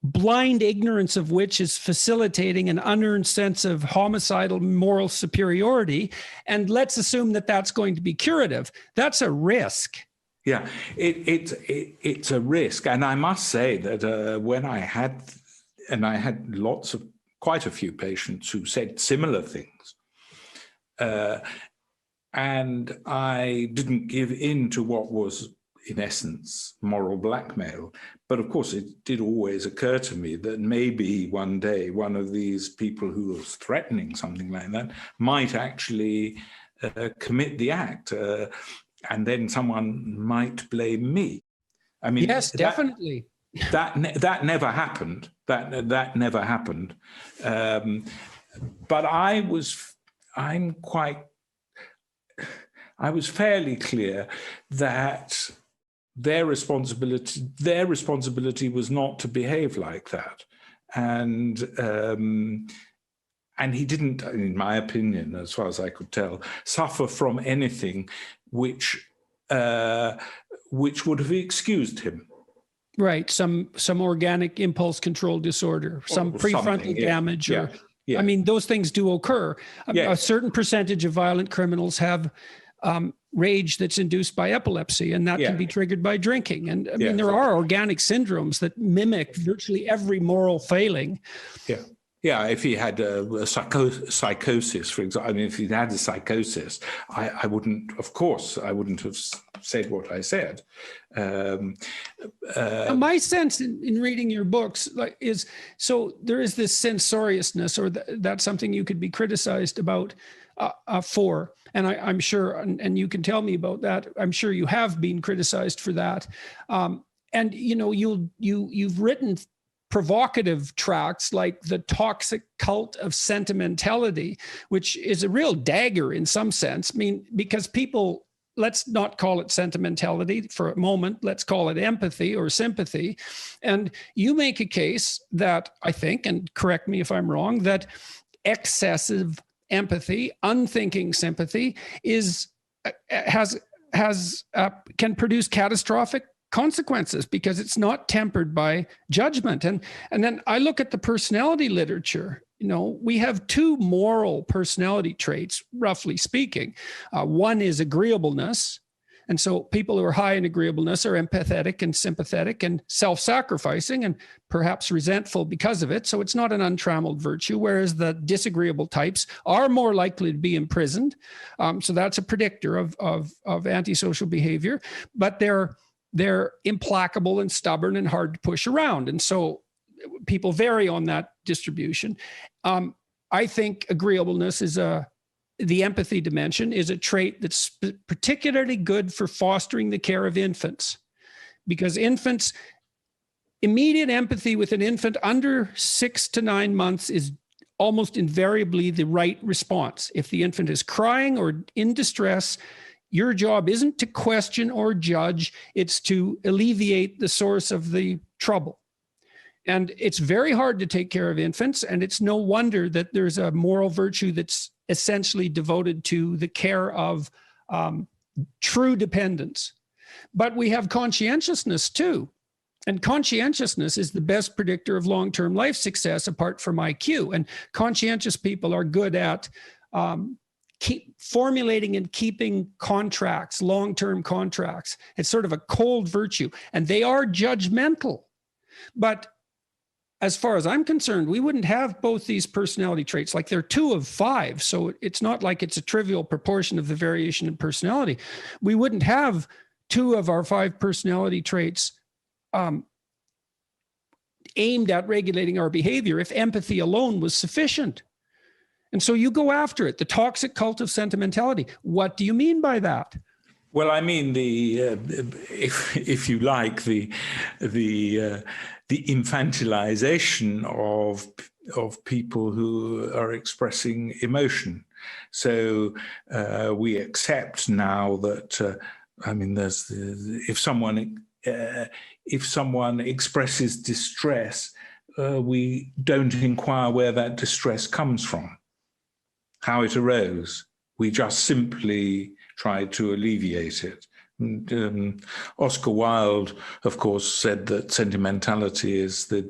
blind ignorance of which is facilitating an unearned sense of homicidal moral superiority. And let's assume that that's going to be curative. That's a risk. Yeah, it's a risk. And I must say that when I had quite a few patients who said similar things, and I didn't give in to what was, in essence, moral blackmail. But of course, it did always occur to me that maybe one day one of these people who was threatening something like that might actually commit the act, and then someone might blame me. I mean, yes, definitely. That never happened. That never happened. But I was fairly clear that their responsibility was not to behave like that, and he didn't, in my opinion, as far as I could tell, suffer from anything which would have excused him. Right, some organic impulse control disorder, some prefrontal damage, yeah. I mean, those things do occur. Yes. A certain percentage of violent criminals have rage that's induced by epilepsy, and that can be triggered by drinking. And I mean, there are organic syndromes that mimic virtually every moral failing. Yeah. Yeah, if he had a psychosis, for example, I mean, if he'd had a psychosis, I wouldn't have said what I said. My sense in reading your books is, so there is this censoriousness, or that's something you could be criticized about for. And I'm sure, and you can tell me about that, I'm sure you have been criticized for that. And, you know, you've written provocative tracts like The Toxic Cult of Sentimentality, which is a real dagger in some sense. I mean, because people, let's not call it sentimentality for a moment, let's call it empathy or sympathy. And you make a case that I think, and correct me if I'm wrong, that excessive empathy, unthinking sympathy can produce catastrophic consequences because it's not tempered by judgment. And then I look at the personality literature. You know, we have two moral personality traits, roughly speaking. One is agreeableness. And so people who are high in agreeableness are empathetic and sympathetic and self-sacrificing and perhaps resentful because of it. So it's not an untrammeled virtue, whereas the disagreeable types are more likely to be imprisoned. So that's a predictor of antisocial behavior, but they're implacable and stubborn and hard to push around. And so people vary on that distribution. I think agreeableness is the empathy dimension is a trait that's particularly good for fostering the care of infants, because infants, immediate empathy with an infant under 6 to 9 months is almost invariably the right response. If the infant is crying or in distress, your job isn't to question or judge, it's to alleviate the source of the trouble. And it's very hard to take care of infants, and it's no wonder that there's a moral virtue that's essentially devoted to the care of true dependence. But we have conscientiousness too. And conscientiousness is the best predictor of long-term life success apart from IQ. And conscientious people are good at keep formulating and keeping contracts, long-term contracts. It's sort of a cold virtue, and they are judgmental. But as far as I'm concerned, we wouldn't have both these personality traits. Like they're 2 of 5. So it's not like it's a trivial proportion of the variation in personality. We wouldn't have 2 of our 5 personality traits aimed at regulating our behavior if empathy alone was sufficient. And so you go after it, the toxic cult of sentimentality. What do you mean by that? Well, I mean, if you like, the infantilization of people who are expressing emotion. So we accept now that I mean, if someone expresses distress, we don't inquire where that distress comes from, how it arose. We just simply try to alleviate it. And, Oscar Wilde, of course, said that sentimentality is the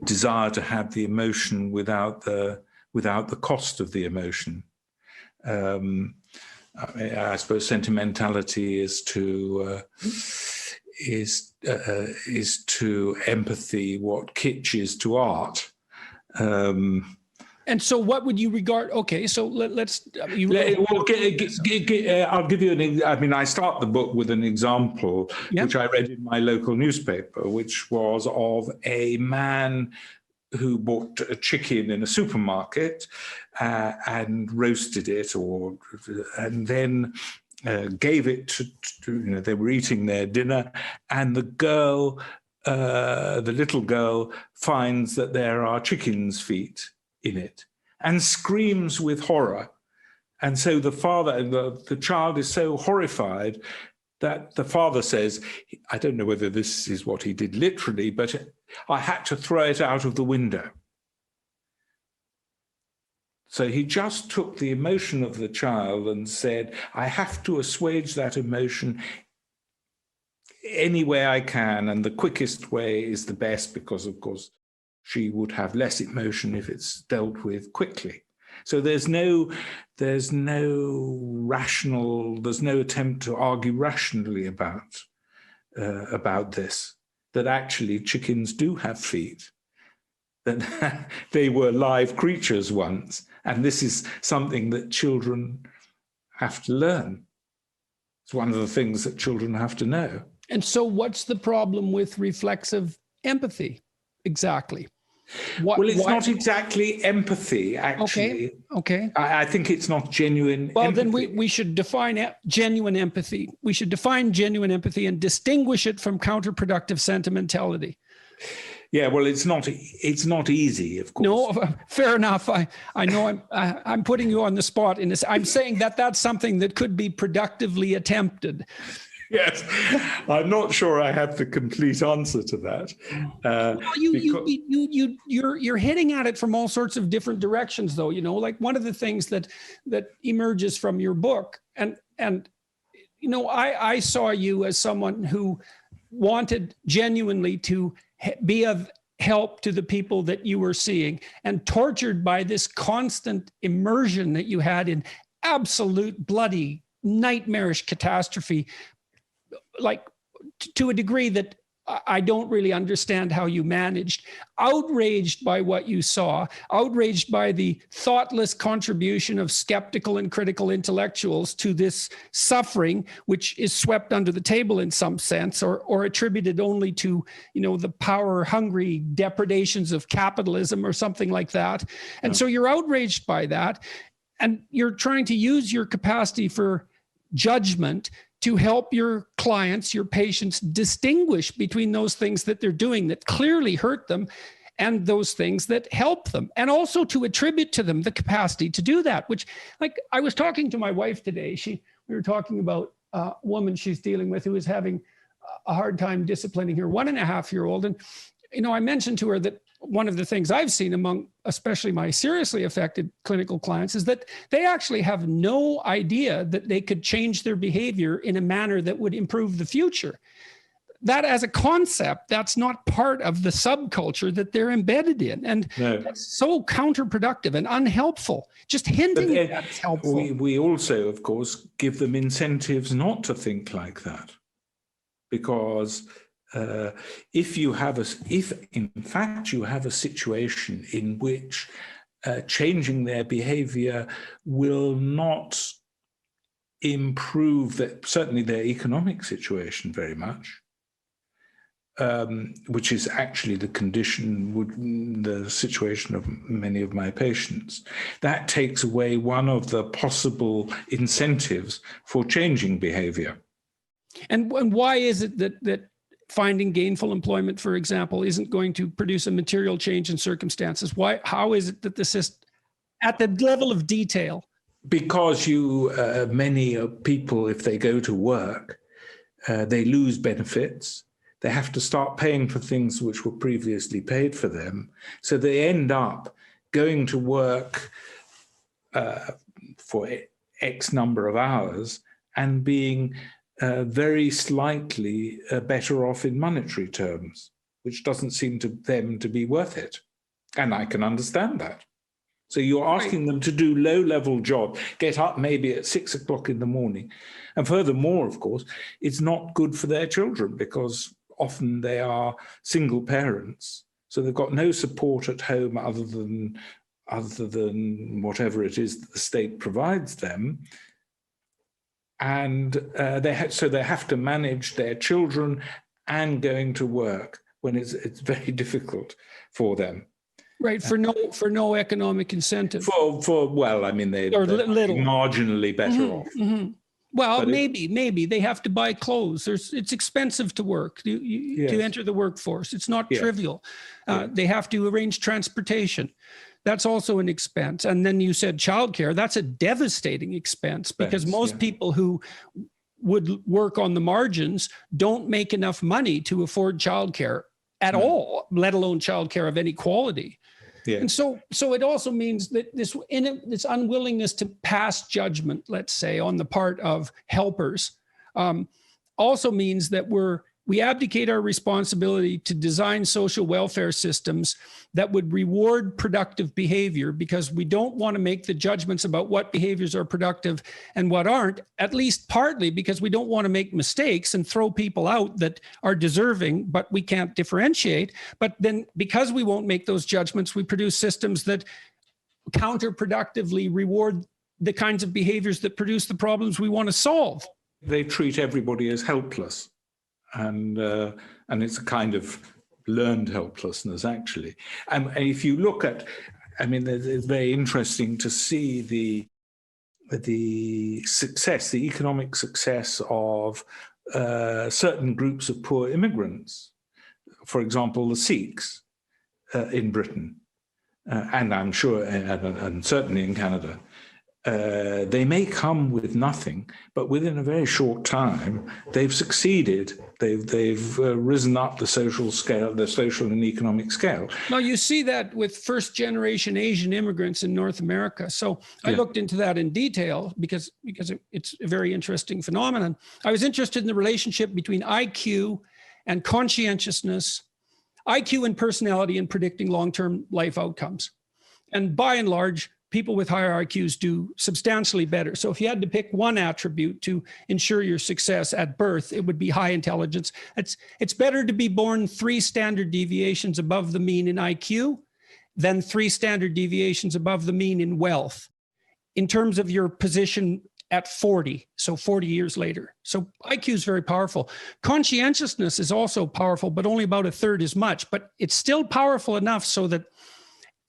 desire to have the emotion without the cost of the emotion. I suppose sentimentality is to empathy what kitsch is to art. And so what would you regard? Okay, so let's... I'll give you I start the book with an example, which I read in my local newspaper, which was of a man who bought a chicken in a supermarket and roasted it, and then gave it to they were eating their dinner, and the little girl finds that there are chicken's feet in it and screams with horror. And so the child is so horrified that the father says, I don't know whether this is what he did literally, but I had to throw it out of the window. So he just took the emotion of the child and said, I have to assuage that emotion any way I can, and the quickest way is the best, because, of course, she would have less emotion if it's dealt with quickly. So there's no attempt to argue rationally about this, that actually chickens do have feet, that they were live creatures once, and this is something that children have to learn. It's one of the things that children have to know. And so what's the problem with reflexive empathy exactly? Well, it's not exactly empathy, actually. Okay. I think it's not genuine well, empathy. then we should define genuine empathy. We should define genuine empathy and distinguish it from counterproductive sentimentality. Yeah, well, it's not easy, of course. No, fair enough. I know I'm putting you on the spot in this. I'm saying that that's something that could be productively attempted. Yes, I'm not sure I have the complete answer to that. You're hitting at it from all sorts of different directions, though. You know, like one of the things that emerges from your book, and you know, I saw you as someone who wanted genuinely to be of help to the people that you were seeing, and tortured by this constant immersion that you had in absolute bloody nightmarish catastrophe, like to a degree that I don't really understand how you managed, outraged by what you saw, outraged by the thoughtless contribution of skeptical and critical intellectuals to this suffering, which is swept under the table in some sense, or attributed only to, you know, the power-hungry depredations of capitalism or something like that. And so you're outraged by that, and you're trying to use your capacity for judgment to help your clients, your patients, distinguish between those things that they're doing that clearly hurt them and those things that help them, and also to attribute to them the capacity to do that, which, like, I was talking to my wife today. We were talking about a woman she's dealing with who is having a hard time disciplining her 1.5-year-old. And, you know, I mentioned to her that one of the things I've seen among especially my seriously affected clinical clients is that they actually have no idea that they could change their behavior in a manner that would improve the future. That as a concept, that's not part of the subculture that they're embedded in. And that's so counterproductive and unhelpful. Just hinting at that is helpful. We also, of course, give them incentives not to think like that. Because if in fact you have a situation in which changing their behavior will not improve certainly their economic situation very much, which is actually the situation of many of my patients, that takes away one of the possible incentives for changing behavior. And why is it that finding gainful employment, for example, isn't going to produce a material change in circumstances? How is it that this is at the level of detail? Because many people, if they go to work, they lose benefits. They have to start paying for things which were previously paid for them. So they end up going to work for X number of hours and being very slightly better off in monetary terms, which doesn't seem to them to be worth it. And I can understand that. So you're asking them to do low-level job, get up maybe at 6 o'clock in the morning. And furthermore, of course, it's not good for their children because often they are single parents. So they've got no support at home other than whatever it is that the state provides them. And they have to manage their children and going to work when it's very difficult for them. Right, for no economic incentive. Well, I mean, they're little marginally better off. Mm-hmm. Well, maybe they have to buy clothes. It's expensive to work to enter the workforce. It's not trivial. They have to arrange transportation. That's also an expense. And then you said childcare. That's a devastating expense because most people who would work on the margins don't make enough money to afford childcare at all, let alone childcare of any quality. Yeah. And so it also means that this unwillingness to pass judgment, let's say, on the part of helpers, also means that we're we abdicate our responsibility to design social welfare systems that would reward productive behavior, because we don't want to make the judgments about what behaviors are productive and what aren't, at least partly because we don't want to make mistakes and throw people out that are deserving, but we can't differentiate. But then because we won't make those judgments, we produce systems that counterproductively reward the kinds of behaviors that produce the problems we want to solve. They treat everybody as helpless. And it's a kind of learned helplessness, actually. And if you look at, I mean, it's very interesting to see the success, the economic success of certain groups of poor immigrants. For example, the Sikhs in Britain, and I'm sure, and certainly in Canada. They may come with nothing, but within a very short time, they've succeeded. They've risen up the social scale, the social and economic scale. Now, you see that with first-generation Asian immigrants in North America. So I looked into that in detail because it's a very interesting phenomenon. I was interested in the relationship between IQ and conscientiousness, IQ and personality in predicting long-term life outcomes. And by and large, people with higher IQs do substantially better. So if you had to pick one attribute to ensure your success at birth, it would be high intelligence. It's better to be born 3 standard deviations above the mean in IQ than 3 standard deviations above the mean in wealth, in terms of your position at 40, so 40 years later. So IQ is very powerful. Conscientiousness is also powerful, but only about 1/3 as much, but it's still powerful enough so that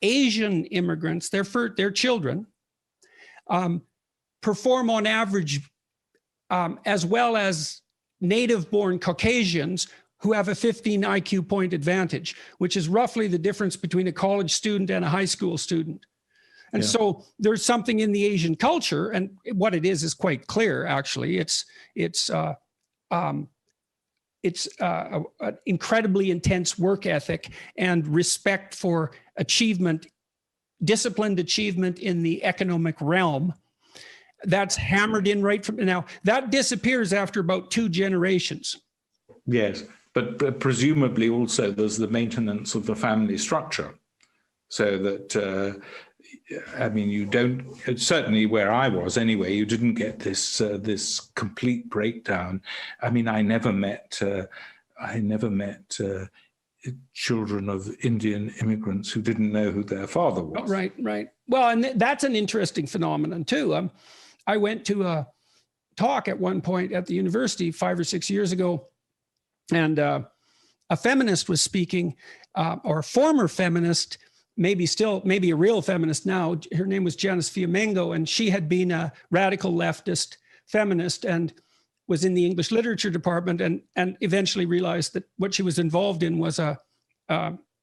Asian immigrants, their children, perform on average as well as native-born Caucasians who have a 15 IQ point advantage, which is roughly the difference between a college student and a high school student. And so there's something in the Asian culture, and what it is quite clear, actually. It's an incredibly intense work ethic and respect for achievement, disciplined achievement in the economic realm. That's hammered in right from now. That disappears after about 2 generations. Yes, but presumably also there's the maintenance of the family structure, so that I mean, you don't, certainly where I was anyway, you didn't get this complete breakdown. I mean, I never met children of Indian immigrants who didn't know who their father was. Oh, right. Well, and that's an interesting phenomenon too. I went to a talk at one point at the university 5 or 6 years ago, and a feminist was speaking, or a former feminist, maybe a real feminist now. Her name was Janice Fiamengo, and she had been a radical leftist feminist and was in the English literature department, and eventually realized that what she was involved in was an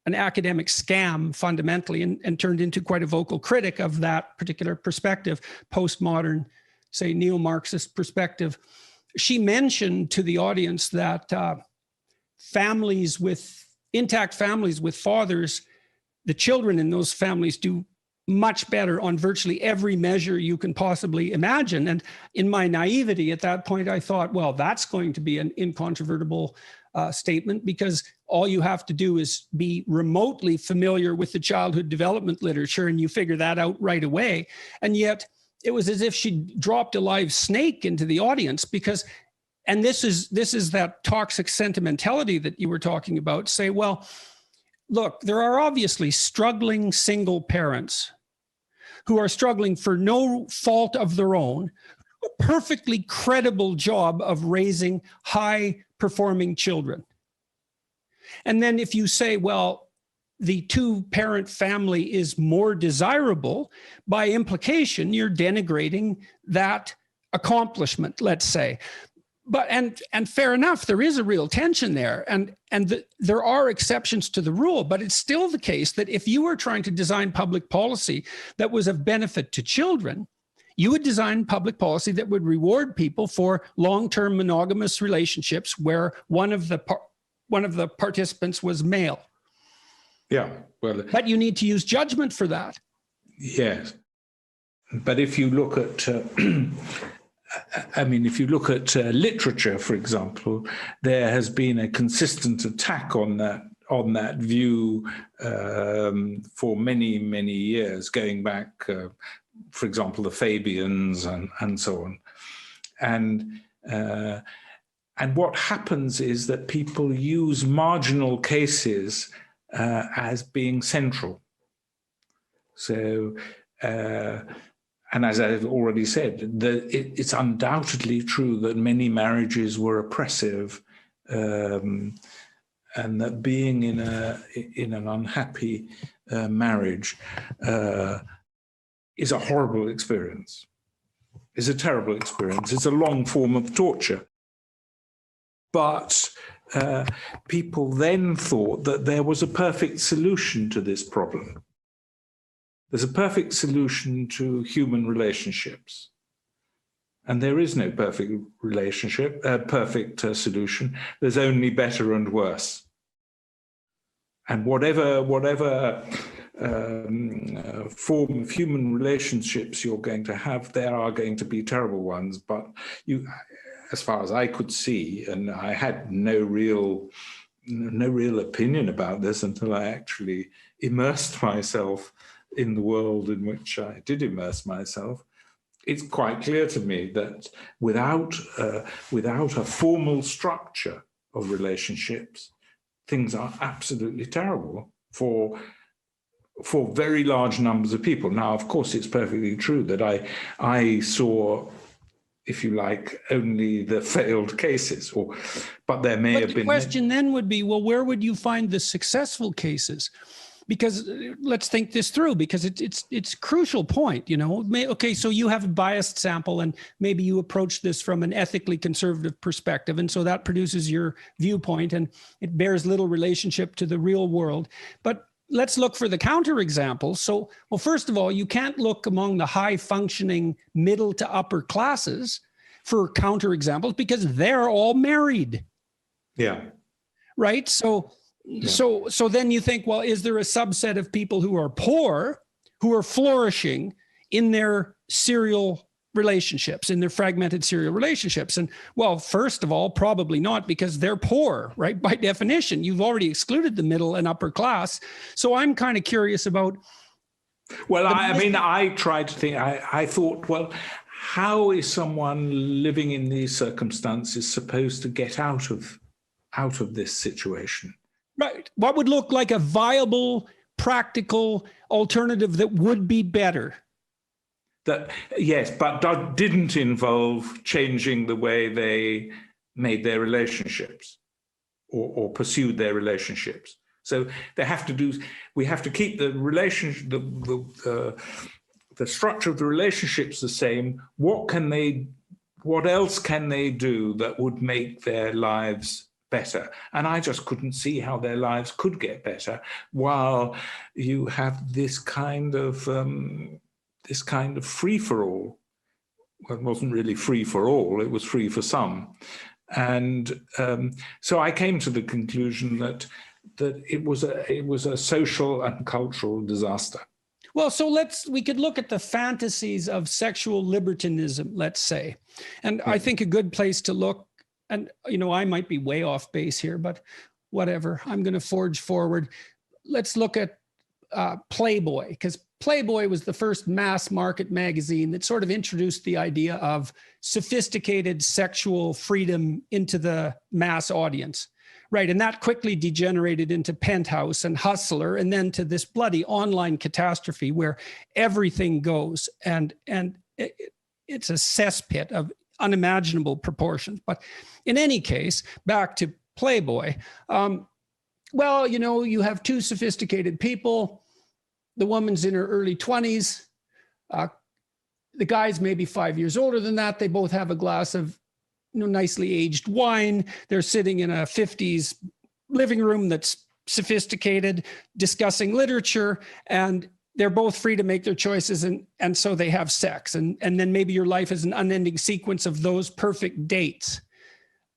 academic scam fundamentally, and turned into quite a vocal critic of that particular perspective, postmodern, say neo-Marxist perspective. She mentioned to the audience that intact families with fathers, the children in those families do much better on virtually every measure you can possibly imagine. And in my naivety at that point, I thought, well, that's going to be an incontrovertible statement, because all you have to do is be remotely familiar with the childhood development literature, and you figure that out right away. And yet it was as if she dropped a live snake into the audience, because, and this is that toxic sentimentality that you were talking about. Say, well, look, there are obviously struggling single parents who are struggling for no fault of their own, a perfectly credible job of raising high-performing children. And then if you say, well, the 2-parent family is more desirable, by implication, you're denigrating that accomplishment, let's say. But and fair enough, there is a real tension there, and there are exceptions to the rule, but it's still the case that if you were trying to design public policy that was of benefit to children, you would design public policy that would reward people for long-term monogamous relationships where one of the participants was male. Yeah, well, but you need to use judgment for that. Yes, but if you look at I mean, if you look at literature, for example, there has been a consistent attack on that view for many, many years, going back, for example, the Fabians and so on. And what happens is that people use marginal cases as being central. So, and as I've already said, it's undoubtedly true that many marriages were oppressive, and that being in an unhappy marriage is a horrible experience. Is a terrible experience. It's a long form of torture. But people then thought that there was a perfect solution to this problem. There's a perfect solution to human relationships. And there is no perfect relationship, perfect solution. There's only better and worse. And whatever form of human relationships you're going to have, there are going to be terrible ones. But you, as far as I could see, and I had no real opinion about this until I actually immersed myself in the world in which I did immerse myself, it's quite clear to me that without a formal structure of relationships, things are absolutely terrible for very large numbers of people. Now, of course, it's perfectly true that I saw, if you like, only the failed cases, but there may have been. The question then would be, well, where would you find the successful cases? Because let's think this through, because it's a crucial point, you know. Okay, so you have a biased sample, and maybe you approach this from an ethically conservative perspective, and so that produces your viewpoint, and it bears little relationship to the real world. But let's look for the counterexamples. So, well, first of all, you can't look among the high-functioning middle to upper classes for counterexamples because they're all married. Yeah. Right? So then you think, well, is there a subset of people who are poor, who are flourishing in their serial relationships, in their fragmented serial relationships? And well, first of all, probably not, because they're poor, right? By definition, you've already excluded the middle and upper class. So I'm kind of curious about. Well, I tried to think, I thought, well, how is someone living in these circumstances supposed to get out of this situation? Right. What would look like a viable, practical alternative that would be better? Yes, but that didn't involve changing the way they made their relationships or pursued their relationships. So we have to keep the relationship, the structure of the relationships the same. What else can they do that would make their lives better? And I just couldn't see how their lives could get better while you have this kind of free-for-all. Well, it wasn't really free for all, it was free for some. And so I came to the conclusion that it was a social and cultural disaster. Well, so we could look at the fantasies of sexual libertinism, let's say. And I think a good place to look, and you know, I might be way off base here, but whatever, I'm going to forge forward. Let's look at Playboy, because Playboy was the first mass market magazine that sort of introduced the idea of sophisticated sexual freedom into the mass audience, right? And that quickly degenerated into Penthouse and Hustler, and then to this bloody online catastrophe where everything goes, and it's a cesspit of unimaginable proportions. But in any case, back to Playboy. Well, you know, you have two sophisticated people. The woman's in her early 20s. The guy's maybe 5 years older than that. They both have a glass of, you know, nicely aged wine. They're sitting in a 50s living room that's sophisticated, discussing literature, and they're both free to make their choices, and so they have sex. And then maybe your life is an unending sequence of those perfect dates.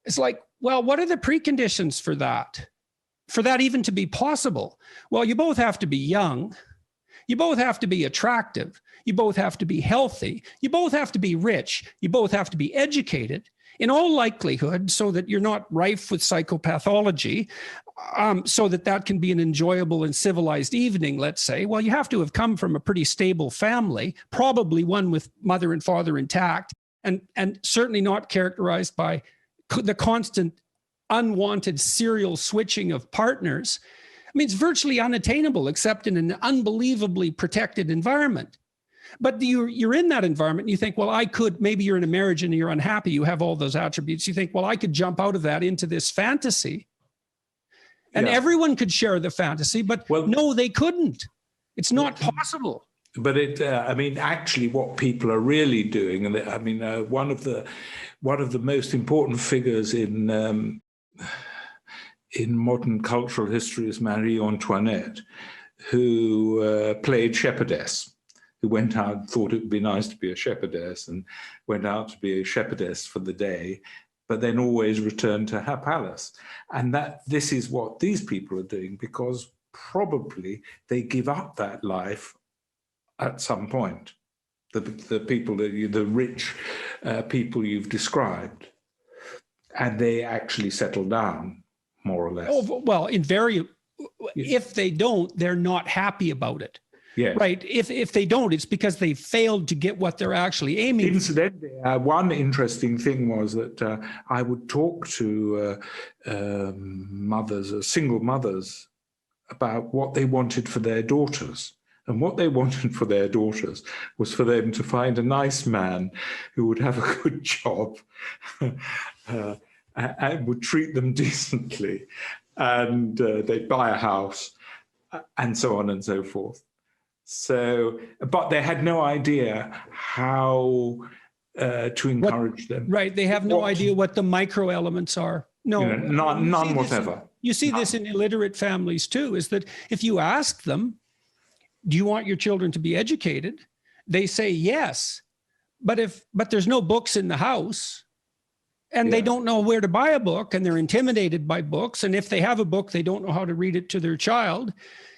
It's like, well, what are the preconditions for that? For that even to be possible? Well, you both have to be young. You both have to be attractive. You both have to be healthy. You both have to be rich. You both have to be educated. In all likelihood, so that you're not rife with psychopathology, so that can be an enjoyable and civilized evening, let's say. Well, you have to have come from a pretty stable family, probably one with mother and father intact, and certainly not characterized by the constant unwanted serial switching of partners. I mean, it's virtually unattainable except in an unbelievably protected environment. But you're in that environment and you think, well, maybe you're in a marriage and you're unhappy. You have all those attributes. You think, well, I could jump out of that into this fantasy. And everyone could share the fantasy, but no, they couldn't. It's not possible. But I mean, actually what people are really doing, and I mean, one of the most important figures in modern cultural history is Marie Antoinette, who played shepherdess, who went out, thought it would be nice to be a shepherdess and went out to be a shepherdess for the day, but then always returned to her palace. And this is what these people are doing, because probably they give up that life at some point. The people, the rich people you've described, and they actually settle down, more or less. Oh, well, if they don't, they're not happy about it. Yes. Right. If they don't, it's because they failed to get what they're actually aiming for. Incidentally, one interesting thing was that I would talk to single mothers, about what they wanted for their daughters. And what they wanted for their daughters was for them to find a nice man who would have a good job and would treat them decently. And they'd buy a house and so on and so forth. So, but they had no idea how to encourage them. Right. They have no idea what the micro elements are. No, none whatever. You see this in illiterate families too, is that if you ask them, do you want your children to be educated? They say yes, but there's no books in the house and they don't know where to buy a book and they're intimidated by books. And if they have a book, they don't know how to read it to their child.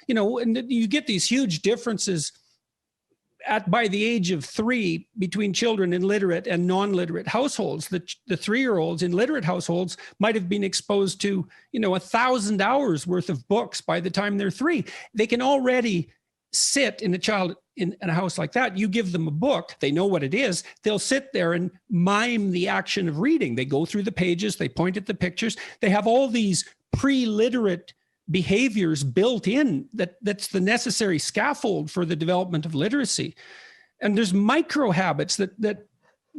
And you get these huge differences by the age of 3 between children in literate and non-literate households. The 3-year-olds in literate households might have been exposed to, 1,000 hours worth of books by the time they're 3. They can already sit in a house like that. You give them a book, they know what it is. They'll sit there and mime the action of reading. They go through the pages, they point at the pictures. They have all these pre-literate behaviors built in that's the necessary scaffold for the development of literacy. And there's micro habits that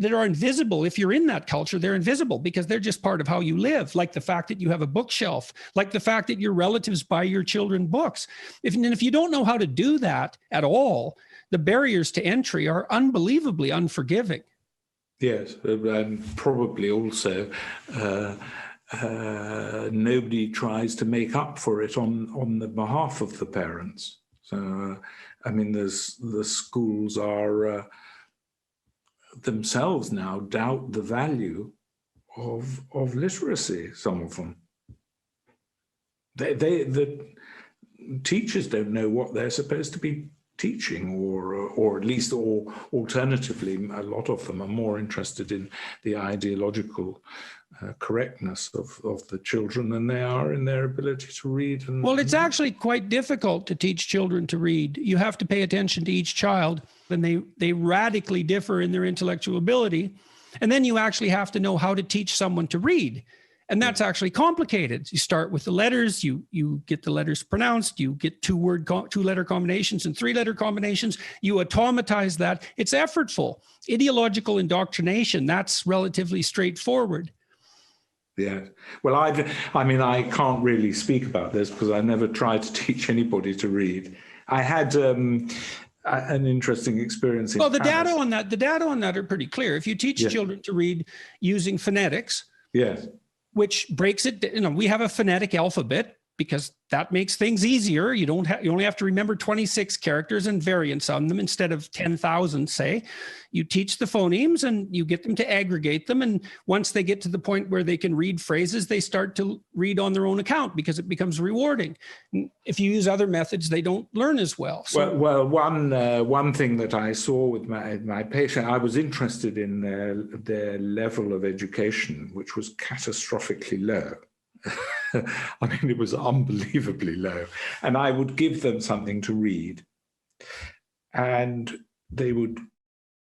are invisible. If you're in that culture, they're invisible because they're just part of how you live, like the fact that you have a bookshelf, like the fact that your relatives buy your children books. If you don't know how to do that at all, the barriers to entry are unbelievably unforgiving. Yes, and probably also nobody tries to make up for it on the behalf of the parents. So, the schools are themselves now doubt the value of literacy. Some of them, the teachers don't know what they're supposed to be teaching, or at least, or alternatively, a lot of them are more interested in the ideological correctness of the children than they are in their ability to read. Well, it's actually quite difficult to teach children to read. You have to pay attention to each child, and they radically differ in their intellectual ability. And then you actually have to know how to teach someone to read. And that's actually complicated. You start with the letters, you get the letters pronounced, you get 2-letter combinations and 3-letter combinations, you automatize that. It's effortful. Ideological indoctrination, that's relatively straightforward. Yeah. Well, I can't really speak about this because I never tried to teach anybody to read. I had an interesting experience. Well, the data on that are pretty clear. If you teach children to read using phonetics, yes, which breaks it, we have a phonetic alphabet because that makes things easier. You only have to remember 26 characters and variants on them instead of 10,000, say. You teach the phonemes and you get them to aggregate them. And once they get to the point where they can read phrases, they start to read on their own account because it becomes rewarding. If you use other methods, they don't learn as well. So, one thing that I saw with my patient, I was interested in their level of education, which was catastrophically low. I mean, it was unbelievably low. And I would give them something to read, and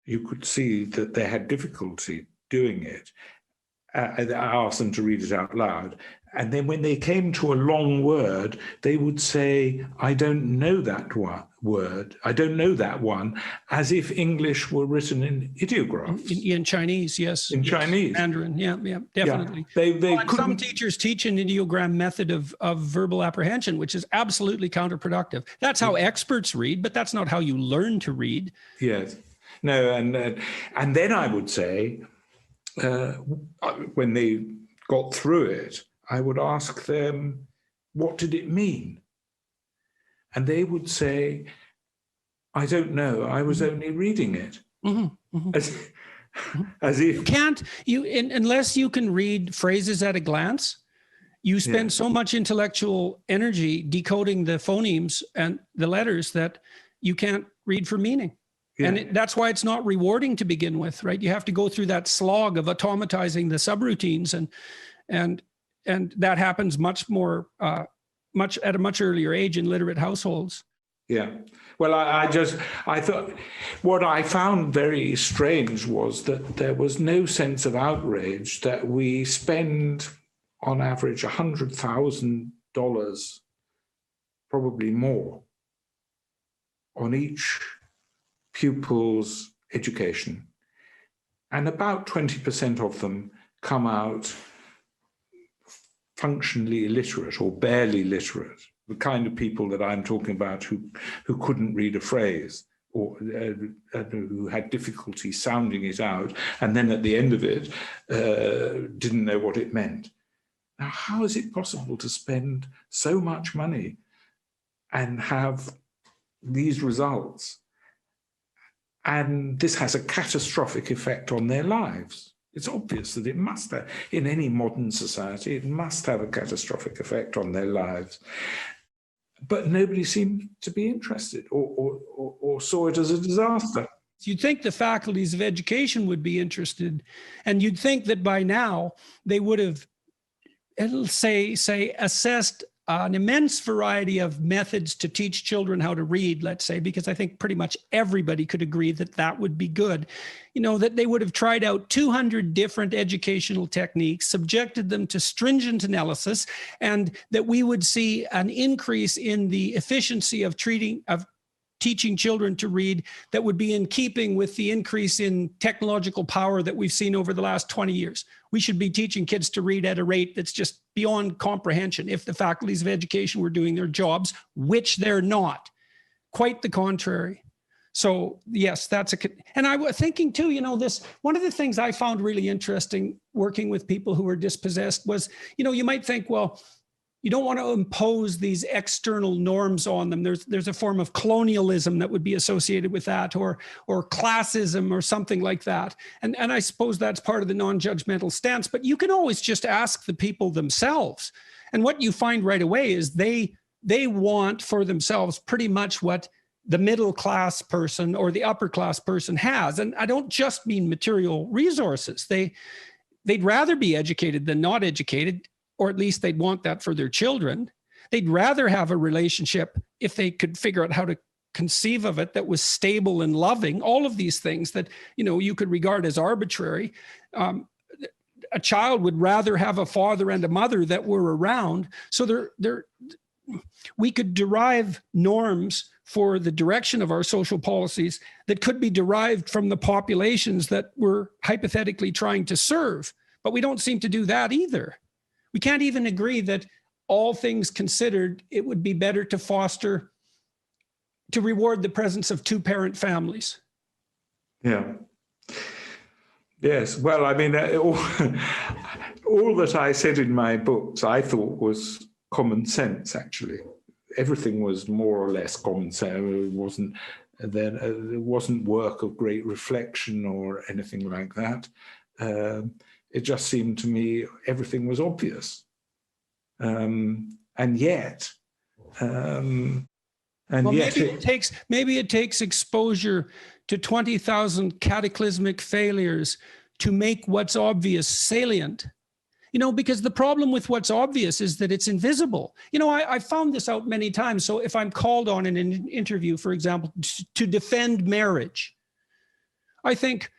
you could see that they had difficulty doing it. I asked them to read it out loud. And then when they came to a long word, they would say, I don't know that word. I don't know that one, as if English were written in ideographs. In Chinese, yes. In Chinese. Mandarin, yeah, definitely. Yeah. Some teachers teach an ideogram method of verbal apprehension, which is absolutely counterproductive. That's how experts read, but that's not how you learn to read. Yes. No, and then I would say, when they got through it, I would ask them, what did it mean? And they would say, I don't know, I was only reading it. Mm-hmm, mm-hmm. As if... You can't, unless you can read phrases at a glance, you spend so much intellectual energy decoding the phonemes and the letters that you can't read for meaning. Yeah. And that's why it's not rewarding to begin with, right? You have to go through that slog of automatizing the subroutines, and that happens much at a much earlier age in literate households. Yeah. Well, I thought what I found very strange was that there was no sense of outrage that we spend on average $100,000, probably more, on each pupil's education. And about 20% of them come out functionally illiterate or barely literate, the kind of people that I'm talking about who couldn't read a phrase or who had difficulty sounding it out, and then at the end of it didn't know what it meant. Now, how is it possible to spend so much money and have these results? And this has a catastrophic effect on their lives. It's obvious that it must have, in any modern society, it must have a catastrophic effect on their lives. But nobody seemed to be interested or saw it as a disaster. You'd think the faculties of education would be interested, and you'd think that by now they would have, say assessed an immense variety of methods to teach children how to read, let's say, because I think pretty much everybody could agree that that would be good. You know, that they would have tried out 200 different educational techniques, subjected them to stringent analysis, and that we would see an increase in the efficiency of teaching children to read that would be in keeping with the increase in technological power that we've seen over the last 20 years. We should be teaching kids to read at a rate that's just beyond comprehension if the faculties of education were doing their jobs, which they're not. Quite the contrary. So yes, and I was thinking too, you know, one of the things I found really interesting working with people who were dispossessed was, you know, you might think, well, you don't want to impose these external norms on them. There's a form of colonialism that would be associated with that, or classism or something like that. And I suppose that's part of the non-judgmental stance, but you can always just ask the people themselves. And what you find right away is they want for themselves pretty much what the middle class person or the upper class person has. And I don't just mean material resources. They'd rather be educated than not educated, or at least they'd want that for their children. They'd rather have a relationship, if they could figure out how to conceive of it, that was stable and loving, all of these things that, you know, you could regard as arbitrary. A child would rather have a father and a mother that were around. So we could derive norms for the direction of our social policies that could be derived from the populations that we're hypothetically trying to serve. But we don't seem to do that either. We can't even agree that, all things considered, it would be better to reward the presence of two-parent families. Yeah. Yes. Well, I mean, all that I said in my books, I thought was common sense, actually. Everything was more or less common sense. It wasn't work of great reflection or anything like that. It just seemed to me everything was obvious. And yet, maybe it takes exposure to 20,000 cataclysmic failures to make what's obvious salient. You know, because the problem with what's obvious is that it's invisible. You know, I found this out many times. So if I'm called on in an interview, for example, to defend marriage, I think,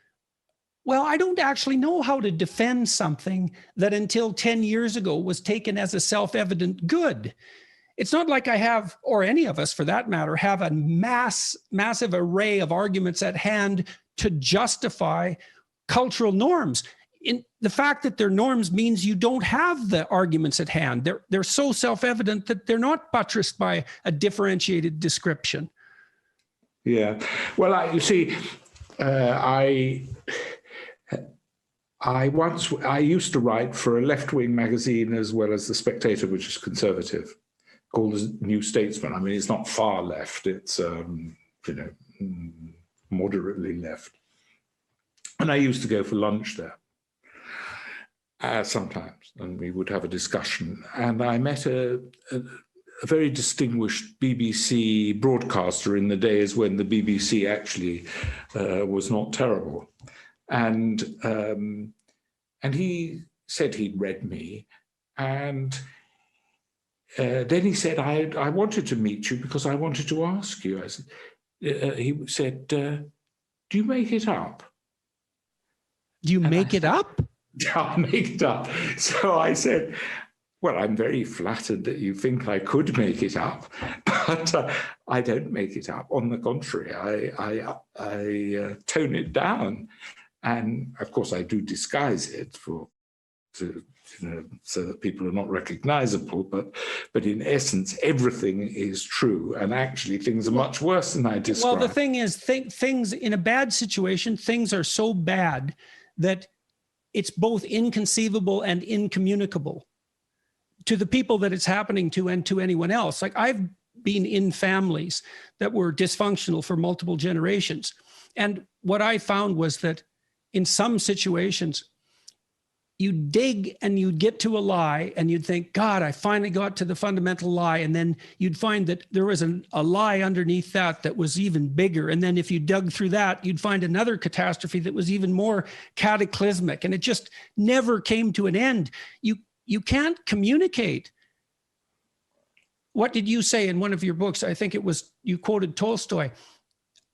well, I don't actually know how to defend something that until 10 years ago was taken as a self-evident good. It's not like I have, or any of us for that matter, have a massive array of arguments at hand to justify cultural norms. In the fact that they're norms means you don't have the arguments at hand. They're so self-evident that they're not buttressed by a differentiated description. Yeah. Well, I used to write for a left-wing magazine as well as The Spectator, which is conservative, called The New Statesman. I mean, it's not far left. It's, moderately left. And I used to go for lunch there. Sometimes, and we would have a discussion. And I met a very distinguished BBC broadcaster in the days when the BBC actually was not terrible. And he said he'd read me. And then he said, I wanted to meet you because I wanted to ask you. He said, do you make it up? Do you make it up? I'll make it up. So I said, well, I'm very flattered that you think I could make it up, but I don't make it up. On the contrary, I tone it down. And of course, I do disguise it so that people are not recognizable. But in essence, everything is true. And actually, things are much worse than I described. Well, the thing is, things in a bad situation, things are so bad that it's both inconceivable and incommunicable to the people that it's happening to and to anyone else. Like, I've been in families that were dysfunctional for multiple generations. And what I found was that in some situations, you'd dig and you'd get to a lie and you'd think, God, I finally got to the fundamental lie. And then you'd find that there was a lie underneath that was even bigger. And then if you dug through that, you'd find another catastrophe that was even more cataclysmic. And it just never came to an end. You can't communicate. What did you say in one of your books? I think it was, you quoted Tolstoy.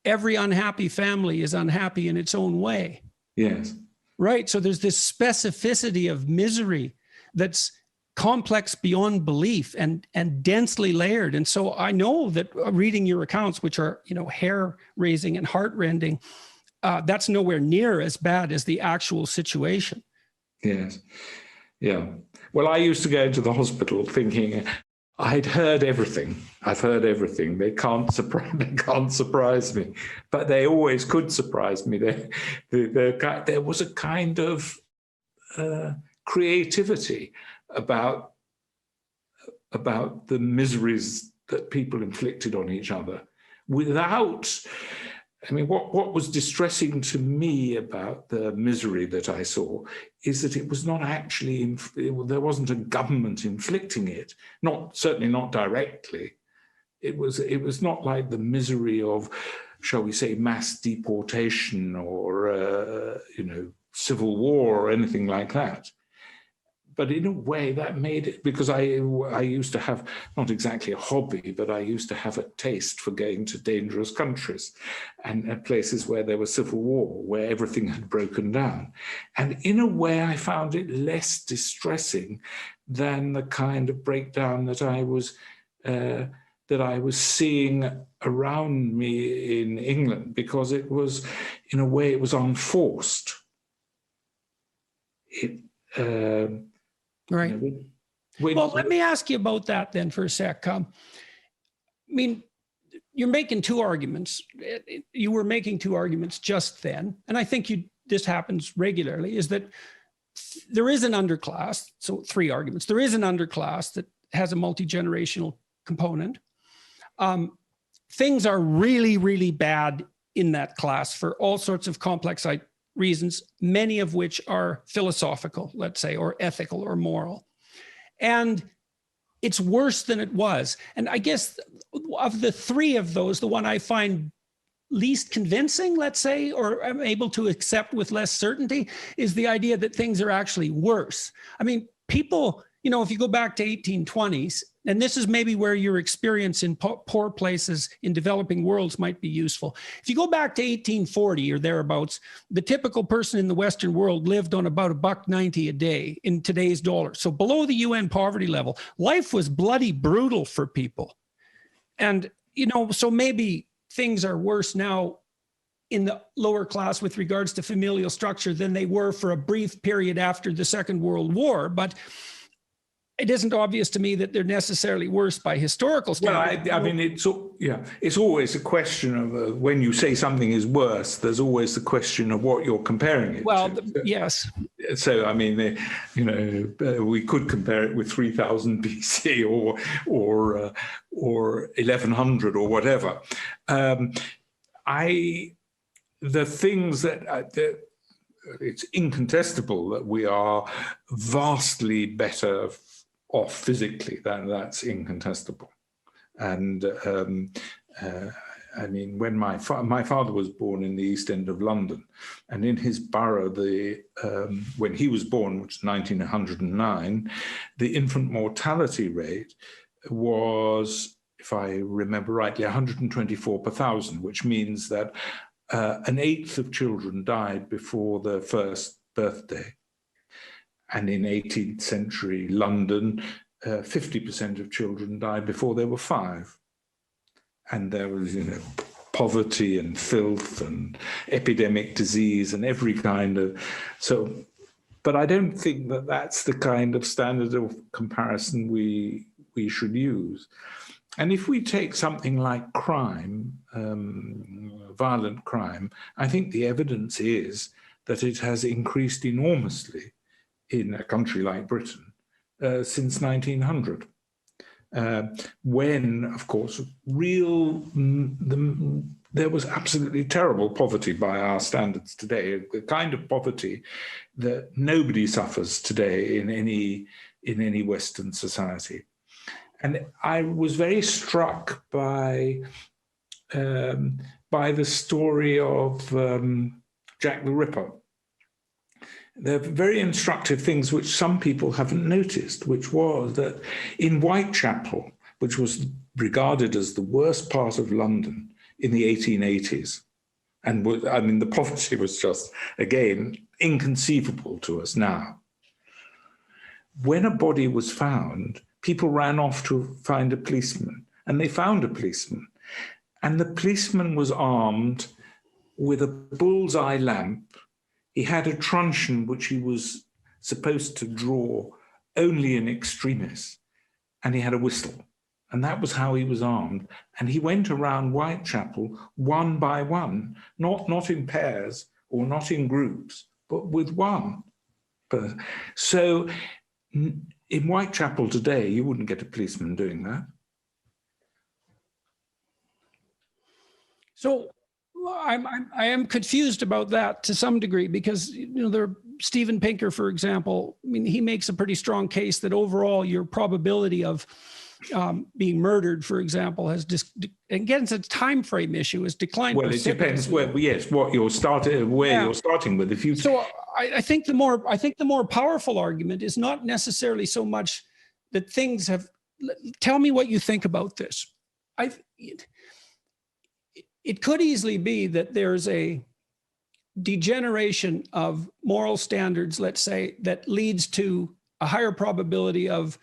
Every unhappy family is unhappy in its own way. Yes. Right. So there's this specificity of misery that's complex beyond belief and densely layered. And so I know that reading your accounts, which are, hair-raising and heart-rending, that's nowhere near as bad as the actual situation. Yes. Yeah. Well, I used to go into the hospital thinking I'd heard everything. I've heard everything. They can't surprise me, but they always could surprise me. There was a kind of creativity about the miseries that people inflicted on each other without. I mean, what was distressing to me about the misery that I saw is that it was not actually, there wasn't a government inflicting it, certainly not directly. It was not like the misery of, shall we say, mass deportation or, civil war or anything like that. But in a way that made it, because I used to have, not exactly a hobby, but I used to have a taste for going to dangerous countries and places where there was civil war, where everything had broken down. And in a way, I found it less distressing than the kind of breakdown that I was seeing around me in England, because it was, in a way, it was unforced. Right. Well, let me ask you about that then for a sec. I mean, you're making two arguments. You were making two arguments just then, and I think this happens regularly, is that there is an underclass, so three arguments. There is an underclass that has a multi-generational component. Things are really, really bad in that class for all sorts of complex reasons, many of which are philosophical, let's say, or ethical or moral. And it's worse than it was. And I guess of the three of those, the one I find least convincing, let's say, or I'm able to accept with less certainty, is the idea that things are actually worse. I mean, people, if you go back to 1820s, and this is maybe where your experience in poor places in developing worlds might be useful. If you go back to 1840 or thereabouts, the typical person in the Western world lived on about $1.90 a day in today's dollars. So below the UN poverty level, life was bloody brutal for people. And, so maybe things are worse now in the lower class with regards to familial structure than they were for a brief period after the Second World War. But it isn't obvious to me that they're necessarily worse by historical standards. Well, I mean, it's always a question of when you say something is worse, there's always the question of what you're comparing it to. Yes. So, I mean, we could compare it with 3000 BC or 1100 or whatever. The things that it's incontestable that we are vastly better off physically. That's incontestable. And I mean, when my father was born in the East End of London, and in his borough, when he was born, which was 1909, the infant mortality rate was, if I remember rightly, 124 per thousand, which means that an eighth of children died before their first birthday. And in 18th century London, 50% of children died before they were 5. And there was, poverty and filth and epidemic disease and every kind of, but I don't think that that's the kind of standard of comparison we should use. And if we take something like crime, violent crime, I think the evidence is that it has increased enormously in a country like Britain since 1900. When, of course, there was absolutely terrible poverty by our standards today, the kind of poverty that nobody suffers today in any Western society. And I was very struck by the story of Jack the Ripper. They're very instructive things which some people haven't noticed, which was that in Whitechapel, which was regarded as the worst part of London in the 1880s, and the poverty was just, again, inconceivable to us now. When a body was found, people ran off to find a policeman, and they found a policeman. And the policeman was armed with a bullseye lamp. He had a truncheon which he was supposed to draw only in extremis, and he had a whistle. And that was how he was armed. And he went around Whitechapel one by one, not in pairs or not in groups, but with one. So in Whitechapel today, you wouldn't get a policeman doing that. So I am confused about that to some degree, because Steven Pinker, for example, I mean, he makes a pretty strong case that overall your probability of being murdered, for example, has again, it's a time frame issue, has declined. Well, it depends what you're starting with. So I think the more powerful argument is not necessarily so much that things have. Tell me what you think about this. It could easily be that there's a degeneration of moral standards, let's say, that leads to a higher probability of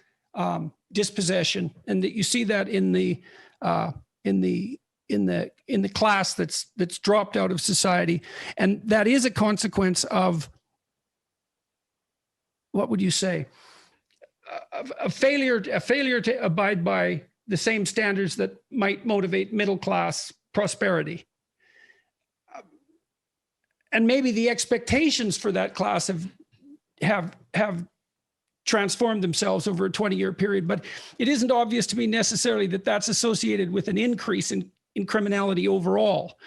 dispossession, and that you see that in the class that's dropped out of society, and that is a consequence of, what would you say, a failure to abide by the same standards that might motivate middle class prosperity. And maybe the expectations for that class have transformed themselves over a 20-year period, but it isn't obvious to me necessarily that that's associated with an increase in criminality overall.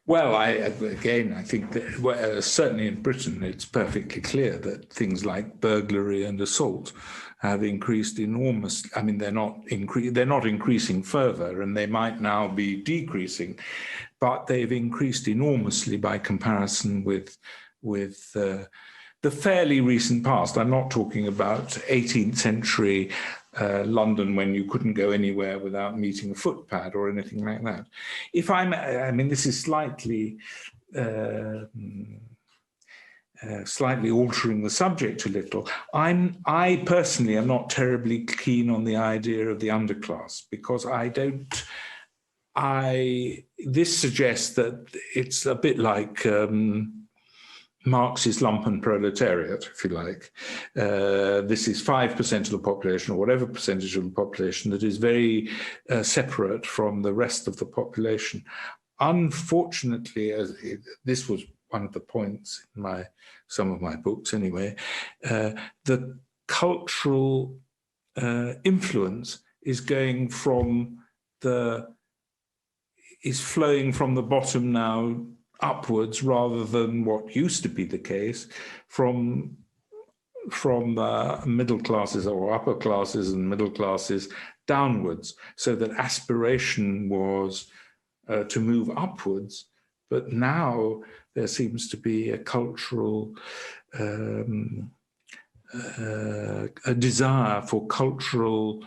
Well, I think that certainly in Britain, it's perfectly clear that things like burglary and assault have increased enormously. I mean, they're not increasing further, and they might now be decreasing, but they've increased enormously by comparison with the fairly recent past. I'm not talking about 18th century London when you couldn't go anywhere without meeting a footpad or anything like that. This is slightly altering the subject a little. I personally am not terribly keen on the idea of the underclass, because this suggests that it's a bit like Marx's lumpenproletariat, if you like. This is 5% of the population, or whatever percentage of the population, that is very separate from the rest of the population. Unfortunately, this was one of the points in some of my books anyway, the cultural influence is flowing from the bottom now upwards, rather than what used to be the case from middle classes or upper classes and middle classes downwards, so that aspiration was to move upwards. But now there seems to be a cultural a desire for cultural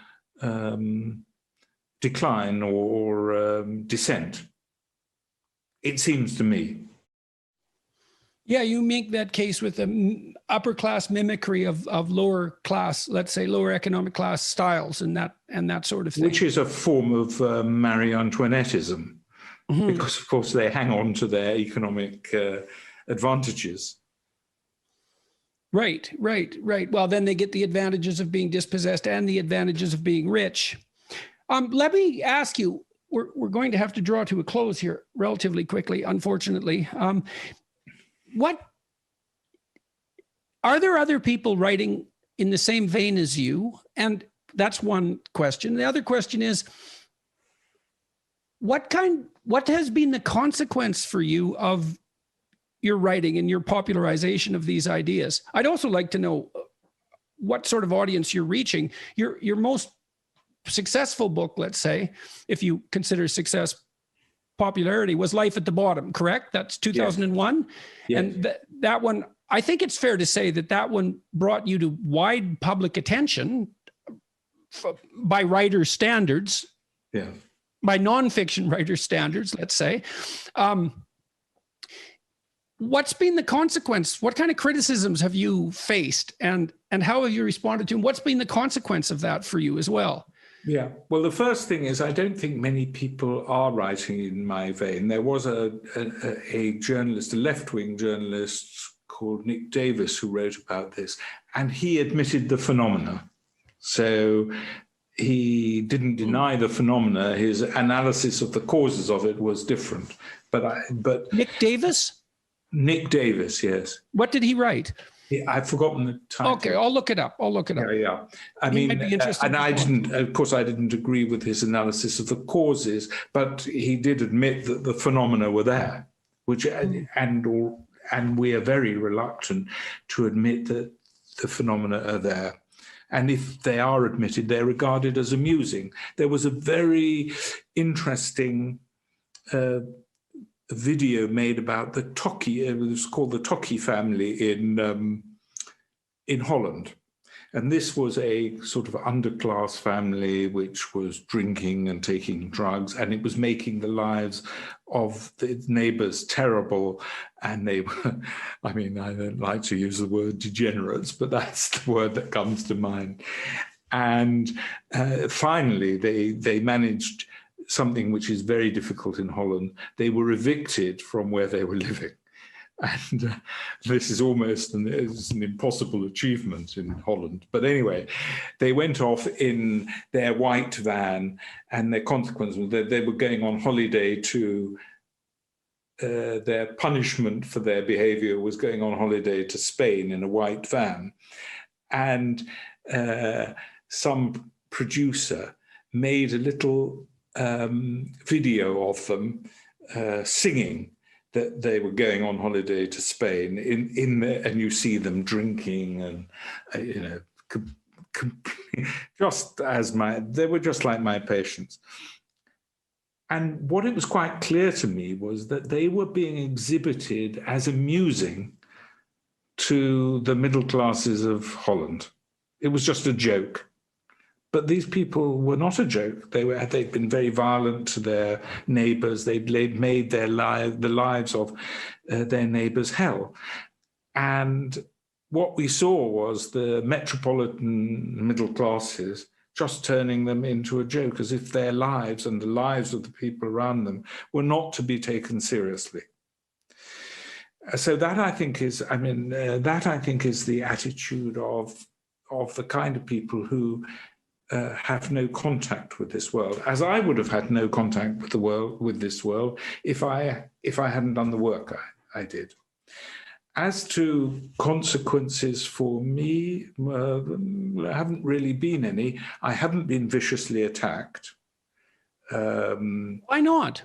decline or descent. It seems to me. Yeah, you make that case with the upper class mimicry of lower class, let's say lower economic class styles and that sort of thing. Which is a form of Marie Antoinetteism, because of course they hang on to their economic advantages. Right. Well, then they get the advantages of being dispossessed and the advantages of being rich. Let me ask you, we're going to have to draw to a close here relatively quickly, unfortunately. What are there other people writing in the same vein as you? And that's one question. The other question is, what has been the consequence for you of your writing and your popularization of these ideas? I'd also like to know what sort of audience you're reaching. Your most successful book, let's say, if you consider success popularity, was Life at the Bottom, correct? That's 2001. Yes. And that one, I think it's fair to say that one brought you to wide public attention by writer standards, by nonfiction writer standards, let's say. What's been the consequence? What kind of criticisms have you faced, and how have you responded to them? What's been the consequence of that for you as well? Yeah, well, the first thing is I don't think many people are writing in my vein. There was a journalist, a left-wing journalist called Nick Davis, who wrote about this, and he admitted the phenomena. So he didn't deny the phenomena. His analysis of the causes of it was different. But Nick Davis? Nick Davis, yes. What did he write? I've forgotten the title. Okay, I'll look it up. Yeah. I mean, and I didn't agree with his analysis of the causes, but he did admit that the phenomena were there, and we are very reluctant to admit that the phenomena are there. And if they are admitted, they're regarded as amusing. There was a very interesting video made about the Tokkie. It was called the Tokkie family in Holland, and this was a sort of underclass family which was drinking and taking drugs, and it was making the lives of the neighbors terrible. And they were, I mean, I don't like to use the word degenerates, but that's the word that comes to mind. And finally, they managed something which is very difficult in Holland. They were evicted from where they were living. And this is almost an impossible achievement in Holland. But anyway, they went off in their white van, and their consequence was that they were going on holiday to, their punishment for their behavior was going on holiday to Spain in a white van. and some producer made a little video of them singing that they were going on holiday to Spain and you see them drinking and, they were just like my patients. And what it was quite clear to me was that they were being exhibited as amusing to the middle classes of Holland. It was just a joke. But these people were not a joke. They'd been very violent to their neighbors. They'd made the lives of their neighbors hell. And what we saw was the metropolitan middle classes just turning them into a joke, as if their lives and the lives of the people around them were not to be taken seriously. So that I think is the attitude of the kind of people who have no contact with this world, as I would have had no contact with this world if I hadn't done the work I did. As to consequences for me, there haven't really been any. I haven't been viciously attacked. Why not?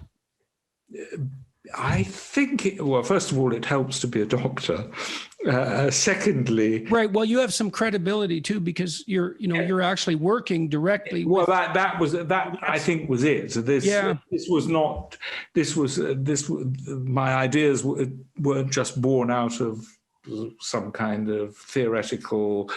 I think, well, first of all, it helps to be a doctor. Secondly, right. Well, you have some credibility too, because you're actually working directly. Well, that I think was it. So my ideas weren't just born out of some kind of theoretical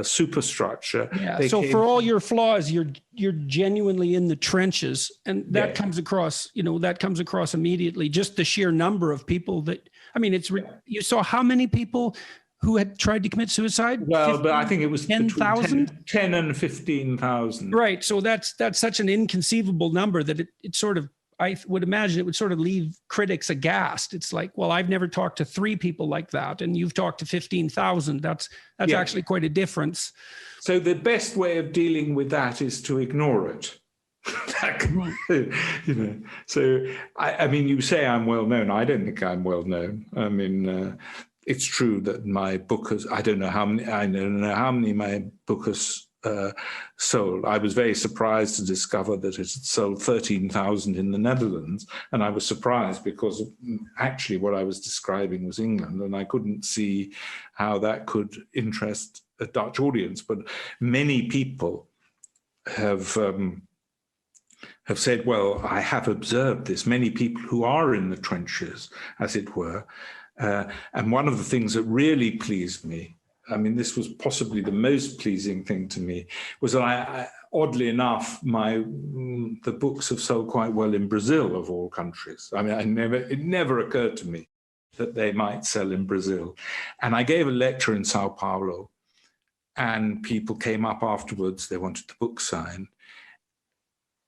superstructure. Yeah. So for all your flaws, you're genuinely in the trenches, and that comes across. That comes across immediately. Just the sheer number of people that. I mean, you saw how many people who had tried to commit suicide? Well, 15, but I think it was 10,000? 10 and 15,000. Right. So that's such an inconceivable number that it sort of, I would imagine it would sort of leave critics aghast. It's like, well, I've never talked to 3 people like that, and you've talked to 15,000. That's actually quite a difference. So the best way of dealing with that is to ignore it. So I mean, you say I'm well known. I don't think I'm well known. I mean, it's true that my book has. I don't know how many my book has sold. I was very surprised to discover that it had sold 13,000 in the Netherlands, and I was surprised because actually what I was describing was England, and I couldn't see how that could interest a Dutch audience. But many people have said, well, I have observed this, many people who are in the trenches, as it were. And one of the things that really pleased me, I mean, this was possibly the most pleasing thing to me, was that I oddly enough, the books have sold quite well in Brazil, of all countries. I mean, it never occurred to me that they might sell in Brazil. And I gave a lecture in Sao Paulo, and people came up afterwards, they wanted the book signed.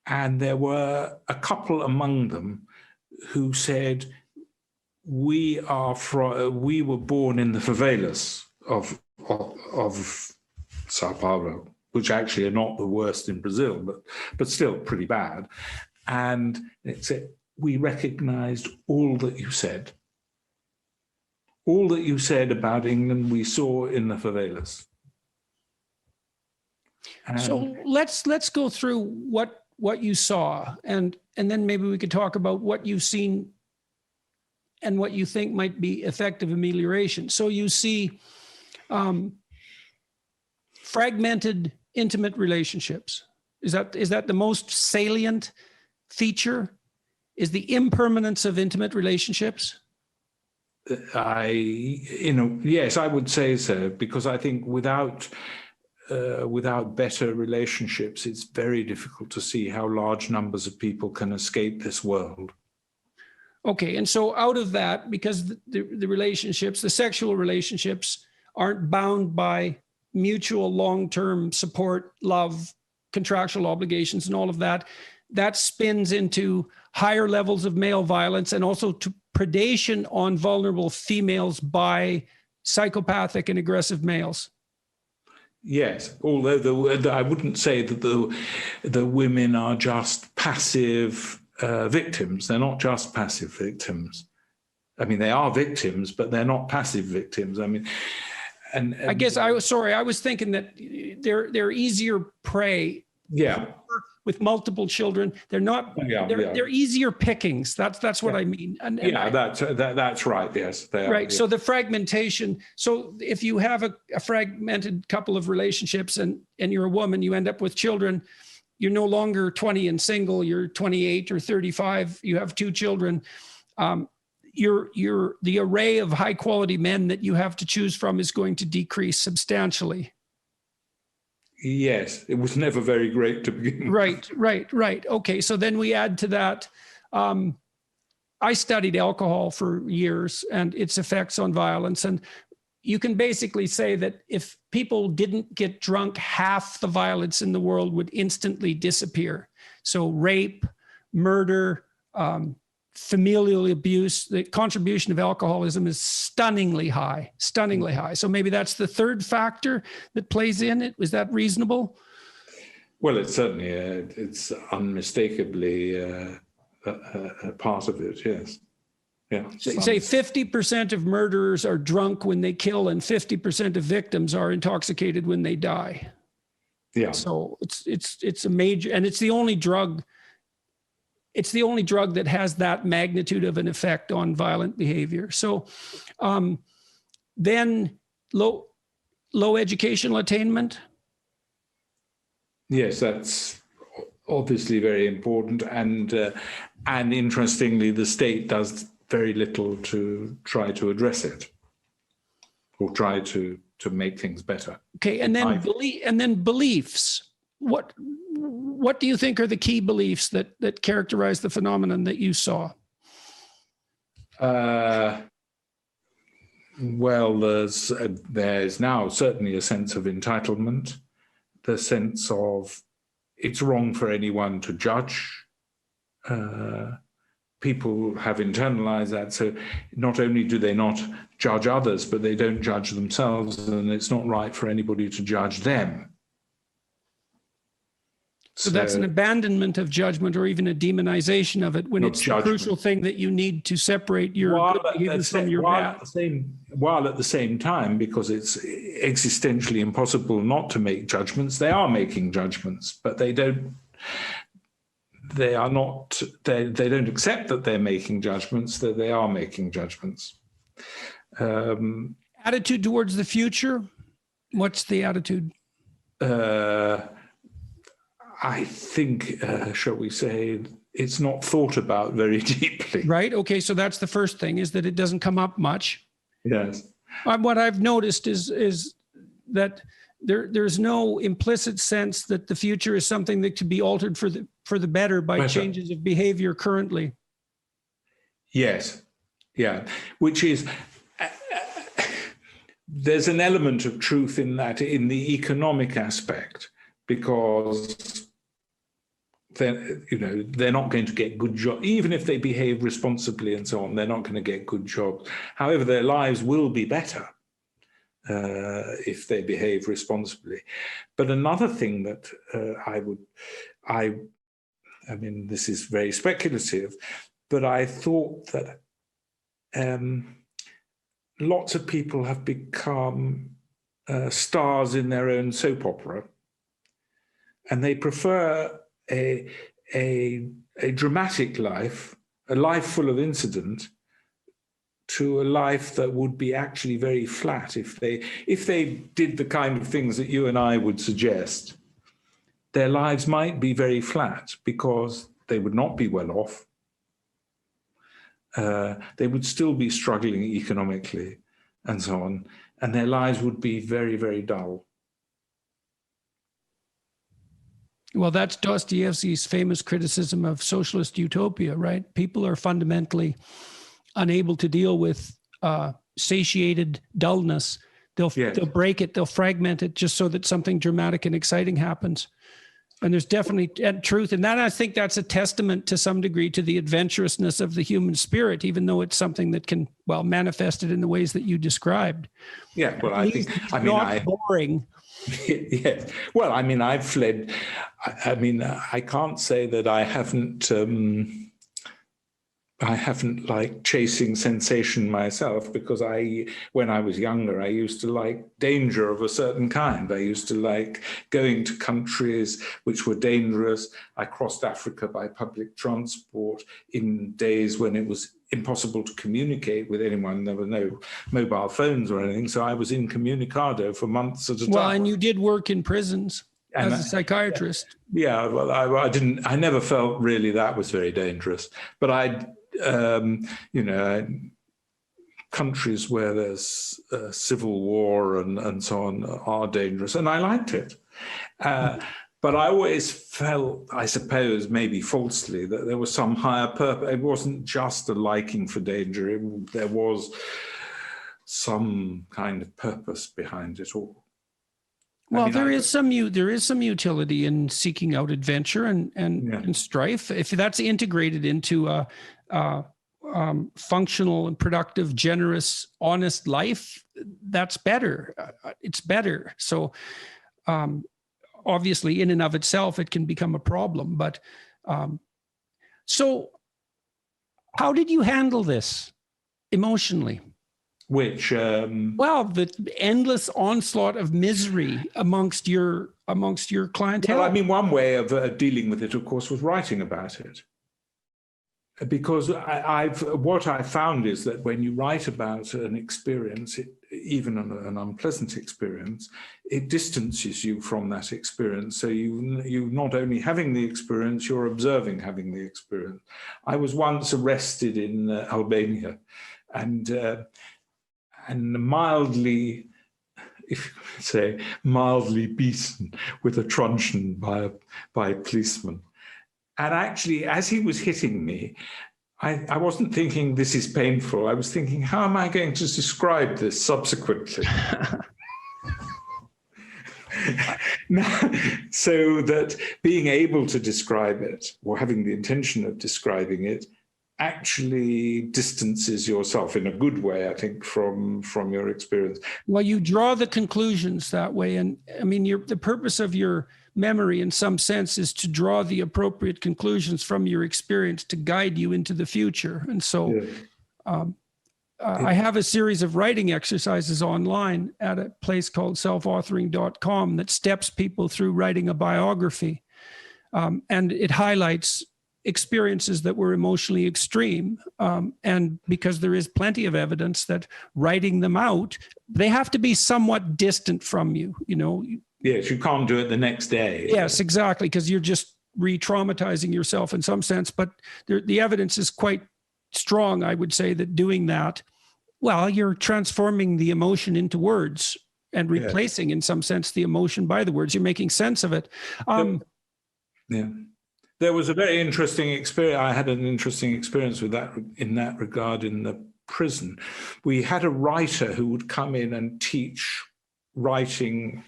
And there were a couple among them who said, we were born in the favelas of Sao Paulo, which actually are not the worst in Brazil, but still pretty bad. And it said, we recognized all that you said. All that you said about England, we saw in the favelas. And so let's go through what you saw, and then maybe we could talk about what you've seen and what you think might be effective amelioration. So you see fragmented, intimate relationships. Is that the most salient feature? Is the impermanence of intimate relationships? Yes, I would say so, because I think without better relationships, it's very difficult to see how large numbers of people can escape this world. Okay, and so out of that, because the relationships, the sexual relationships, aren't bound by mutual long-term support, love, contractual obligations, and all of that, that spins into higher levels of male violence and also to predation on vulnerable females by psychopathic and aggressive males. Yes, although I wouldn't say that the women are just passive victims. They're not just passive victims. I mean, they are victims, but they're not passive victims. I mean, I guess I was thinking that they're easier prey. Yeah. With multiple children, they're not. They're easier pickings. That's what I mean. And that's right. Yes, they are. Right. So the fragmentation. So if you have a fragmented couple of relationships, and you're a woman, you end up with children. You're no longer 20 and single. You're 28 or 35. You have 2 children. The array of high quality men that you have to choose from is going to decrease substantially. Yes, it was never very great to begin with. Right. Okay, so then we add to that. I studied alcohol for years and its effects on violence. And you can basically say that if people didn't get drunk, half the violence in the world would instantly disappear. So rape, murder, familial abuse, the contribution of alcoholism is stunningly high. So maybe that's the third factor that plays in it. Was that reasonable? Well, it's certainly, it's unmistakably a part of it, yes. Yeah. Say 50% of murderers are drunk when they kill and 50% of victims are intoxicated when they die. Yeah. So it's a major, and it's the only drug that has that magnitude of an effect on violent behavior. So then low educational attainment. Yes, that's obviously very important. And interestingly, the state does very little to try to address it or try to make things better. Okay, and then beliefs. What do you think are the key beliefs that characterize the phenomenon that you saw? Well, there's now certainly a sense of entitlement, the sense of it's wrong for anyone to judge. People have internalized that, so not only do they not judge others, but they don't judge themselves, and it's not right for anybody to judge them. So that's an abandonment of judgment, or even a demonization of it, when it's the crucial thing that you need to separate your good behavior from your bad. While at the same time, because it's existentially impossible not to make judgments, they are making judgments, but they don't accept that they're making judgments, that they are making judgments. Attitude towards the future. What's the attitude? I think, shall we say, it's not thought about very deeply. Right. Okay. So that's the first thing, is that it doesn't come up much. Yes. What I've noticed is that there's no implicit sense that the future is something that could be altered for the better by changes of behavior currently. Yes. Yeah. Which is, there's an element of truth in that, in the economic aspect, because they're not going to get good jobs. Even if they behave responsibly and so on, they're not going to get good jobs. However, their lives will be better if they behave responsibly. But another thing that I mean, this is very speculative, but I thought that lots of people have become stars in their own soap opera, and they prefer a dramatic life, a life full of incident, to a life that would be actually very flat. If they did the kind of things that you and I would suggest, their lives might be very flat, because they would not be well off. They would still be struggling economically and so on, and their lives would be very, very dull. Well, that's Dostoevsky's famous criticism of socialist utopia, right? People are fundamentally unable to deal with satiated dullness. They'll break it, they'll fragment it just so that something dramatic and exciting happens. And there's definitely truth in that. I think that's a testament to some degree to the adventurousness of the human spirit, even though it's something that can, well, manifest it in the ways that you described. Yeah, well, not boring. Yes. Well, I mean, I've fled. I mean, I can't say that I haven't I haven't liked chasing sensation myself, because when I was younger, I used to like danger of a certain kind. I used to like going to countries which were dangerous. I crossed Africa by public transport in days when it was impossible to communicate with anyone. There were no mobile phones or anything. So I was incommunicado for months at a time. Well, and you did work in prisons as a psychiatrist. Yeah, well, I never felt really that was very dangerous. But countries where there's civil war and so on are dangerous, and I liked it. But I always felt, I suppose, maybe falsely, that there was some higher purpose. It wasn't just a liking for danger. There was some kind of purpose behind it all. Well, there is some utility in seeking out adventure and strife. If that's integrated into a functional and productive, generous, honest life, that's better. It's better. So obviously, in and of itself, it can become a problem. But so how did you handle this emotionally? Which well, the endless onslaught of misery amongst your clientele. Well, I mean, one way of dealing with it, of course, was writing about it. Because what I found is that when you write about an experience, even an unpleasant experience, it distances you from that experience. So you not only having the experience, you're observing having the experience. I was once arrested in Albania, and mildly, if you could say, mildly beaten with a truncheon by a policeman. And actually, as he was hitting me, I wasn't thinking this is painful. I was thinking, how am I going to describe this subsequently? So that being able to describe it, or having the intention of describing it, actually distances yourself in a good way, I think, from your experience. Well, you draw the conclusions that way. And I mean, the purpose of your memory in some sense is to draw the appropriate conclusions from your experience to guide you into the future. And so I have a series of writing exercises online at a place called selfauthoring.com that steps people through writing a biography. And it highlights experiences that were emotionally extreme. And because there is plenty of evidence that writing them out, they have to be somewhat distant from you, Yes, you can't do it the next day. Yes, exactly, because you're just re-traumatizing yourself in some sense. But the evidence is quite strong, I would say, that doing that, well, you're transforming the emotion into words and replacing, in some sense, the emotion by the words. You're making sense of it. There was a very interesting experience. I had an interesting experience with that in that regard in the prison. We had a writer who would come in and teach writing,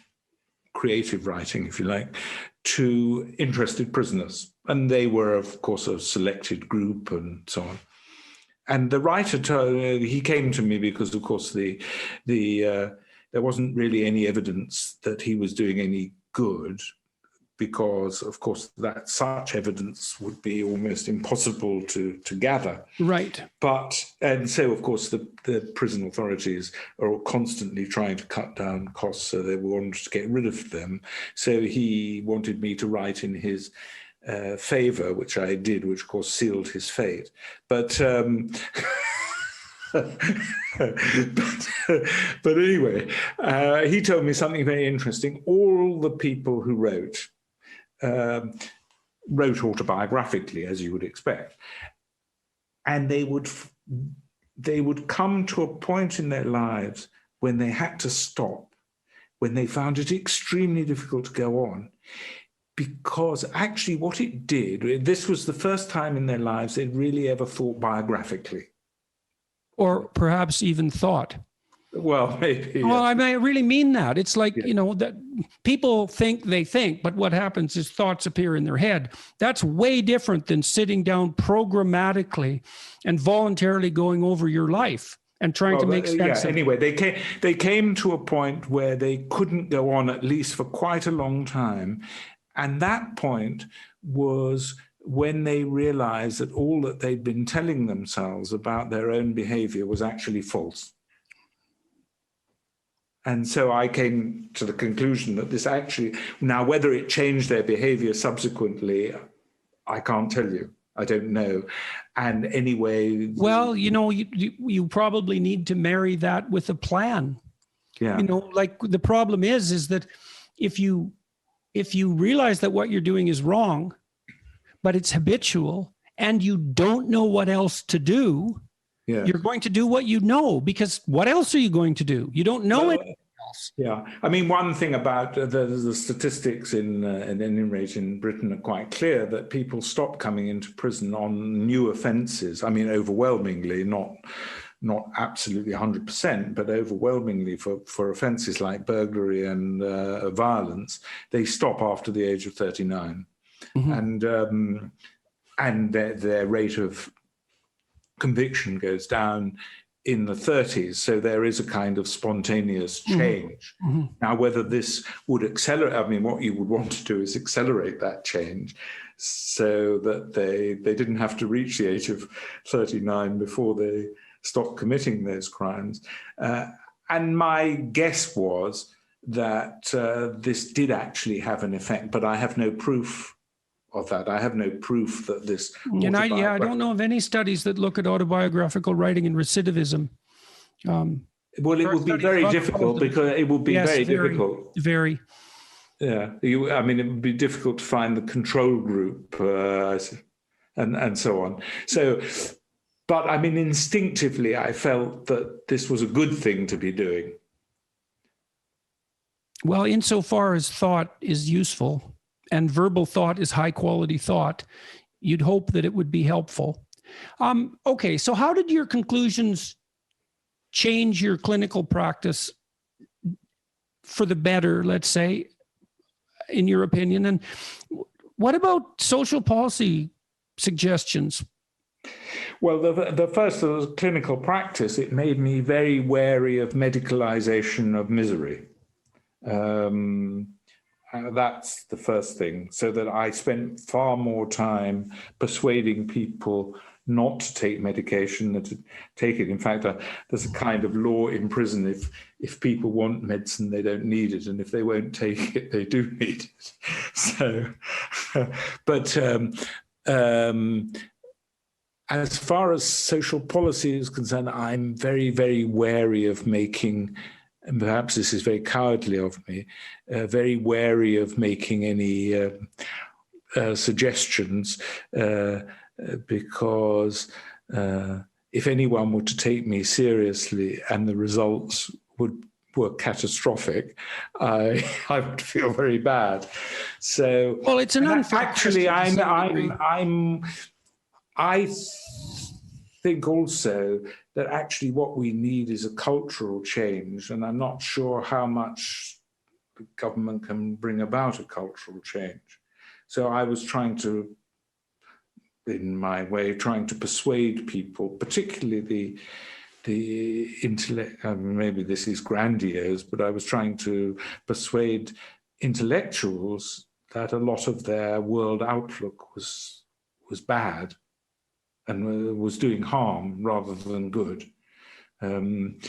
creative writing, if you like, to interested prisoners. And they were, of course, a selected group and so on. And the writer he came to me because, of course, there wasn't really any evidence that he was doing any good, because, of course, that such evidence would be almost impossible to gather. Right. And so, of course, the prison authorities are constantly trying to cut down costs, so they wanted to get rid of them. So he wanted me to write in his favor, which I did, which, of course, sealed his fate. But but anyway, he told me something very interesting. All the people who wrote autobiographically, as you would expect, and they would come to a point in their lives when they had to stop, when they found it extremely difficult to go on, because actually what it did, this was the first time in their lives they'd really ever thought biographically. Or perhaps even thought. Well, maybe. Well, I really mean that. It's like, that people think they think, but what happens is thoughts appear in their head. That's way different than sitting down programmatically and voluntarily going over your life and trying to make sense of it. Anyway, they came to a point where they couldn't go on, at least for quite a long time. And that point was when they realized that all that they'd been telling themselves about their own behavior was actually false. And so I came to the conclusion that this actually, now whether it changed their behavior subsequently, I can't tell you. I don't know. And anyway... Well, you probably need to marry that with a plan. Yeah. Like the problem is that if you realize that what you're doing is wrong, but it's habitual and you don't know what else to do, you're going to do what you know, because what else are you going to do? You don't know anything else. Yeah. I mean, one thing about the statistics in any rate in Britain are quite clear, that people stop coming into prison on new offences. I mean, overwhelmingly, not absolutely 100%, but overwhelmingly for offences like burglary and violence, they stop after the age of 39. Mm-hmm. And their rate of conviction goes down in the 30s. So there is a kind of spontaneous change. Mm-hmm. Now, whether this would accelerate, I mean, what you would want to do is accelerate that change so that they didn't have to reach the age of 39 before they stopped committing those crimes. And my guess was that this did actually have an effect, but I have no proof of that. I have no proof that this... And I don't know of any studies that look at autobiographical writing and recidivism. Well, it would be very difficult, because it would be very difficult. Very. Yeah. I mean, it would be difficult to find the control group and so on. So, but I mean, instinctively, I felt that this was a good thing to be doing. Well, insofar as thought is useful, and verbal thought is high quality thought, you'd hope that it would be helpful. Okay, so how did your conclusions change your clinical practice for the better, let's say, in your opinion? And what about social policy suggestions? Well, the first of the clinical practice, it made me very wary of medicalization of misery. That's the first thing, so that I spent far more time persuading people not to take medication than to take it. In fact, there's a kind of law in prison: if people want medicine, they don't need it, and if they won't take it, they do need it. So, but as far as social policy is concerned, I'm very, very wary of making, and perhaps this is very cowardly of me, very wary of making any suggestions, because if anyone were to take me seriously and the results were catastrophic, I would feel very bad. So, well, it's an unfair actually, I think also that actually what we need is a cultural change, and I'm not sure how much the government can bring about a cultural change. So I was trying to, in my way, trying to persuade people, particularly the intellect, maybe this is grandiose, but I was trying to persuade intellectuals that a lot of their world outlook was bad and was doing harm rather than good. And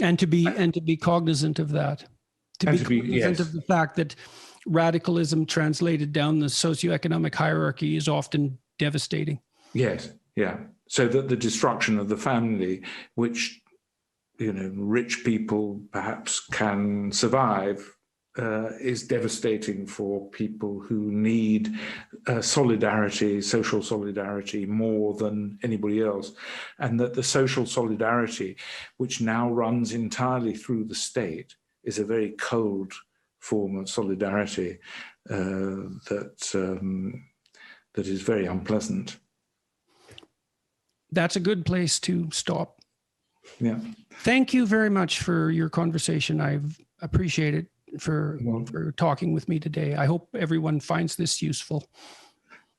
to be cognizant of that, to be cognizant of the fact that radicalism translated down the socioeconomic hierarchy is often devastating. Yes, yeah. So that the destruction of the family, which, rich people perhaps can survive, is devastating for people who need solidarity, social solidarity, more than anybody else. And that the social solidarity, which now runs entirely through the state, is a very cold form of solidarity that is very unpleasant. That's a good place to stop. Yeah. Thank you very much for your conversation. I've appreciated it for talking with me today. I hope everyone finds this useful.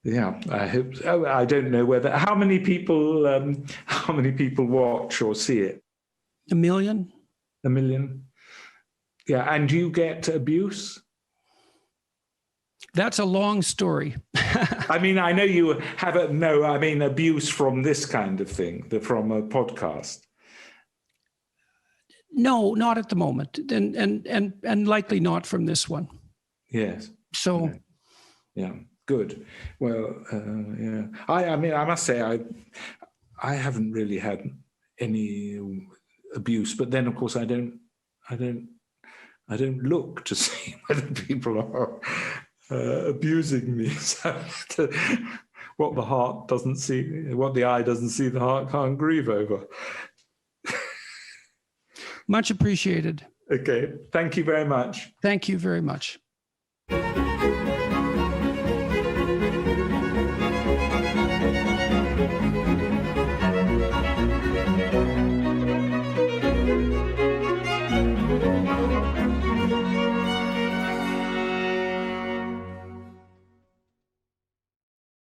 Yeah, I hope. I don't know how many people watch or see it. 1 million. 1 million. Yeah, and do you get abuse? That's a long story. I mean, I know you haven't. No, I mean abuse from this kind of thing, from a podcast. No, not at the moment, and likely not from this one. Yes. So, yeah, good. Well, yeah. I mean, I must say, I haven't really had any abuse, but then of course I don't look to see whether people are abusing me. So what the heart doesn't see, what the eye doesn't see, the heart can't grieve over. Much appreciated. Okay, thank you very much. Thank you very much.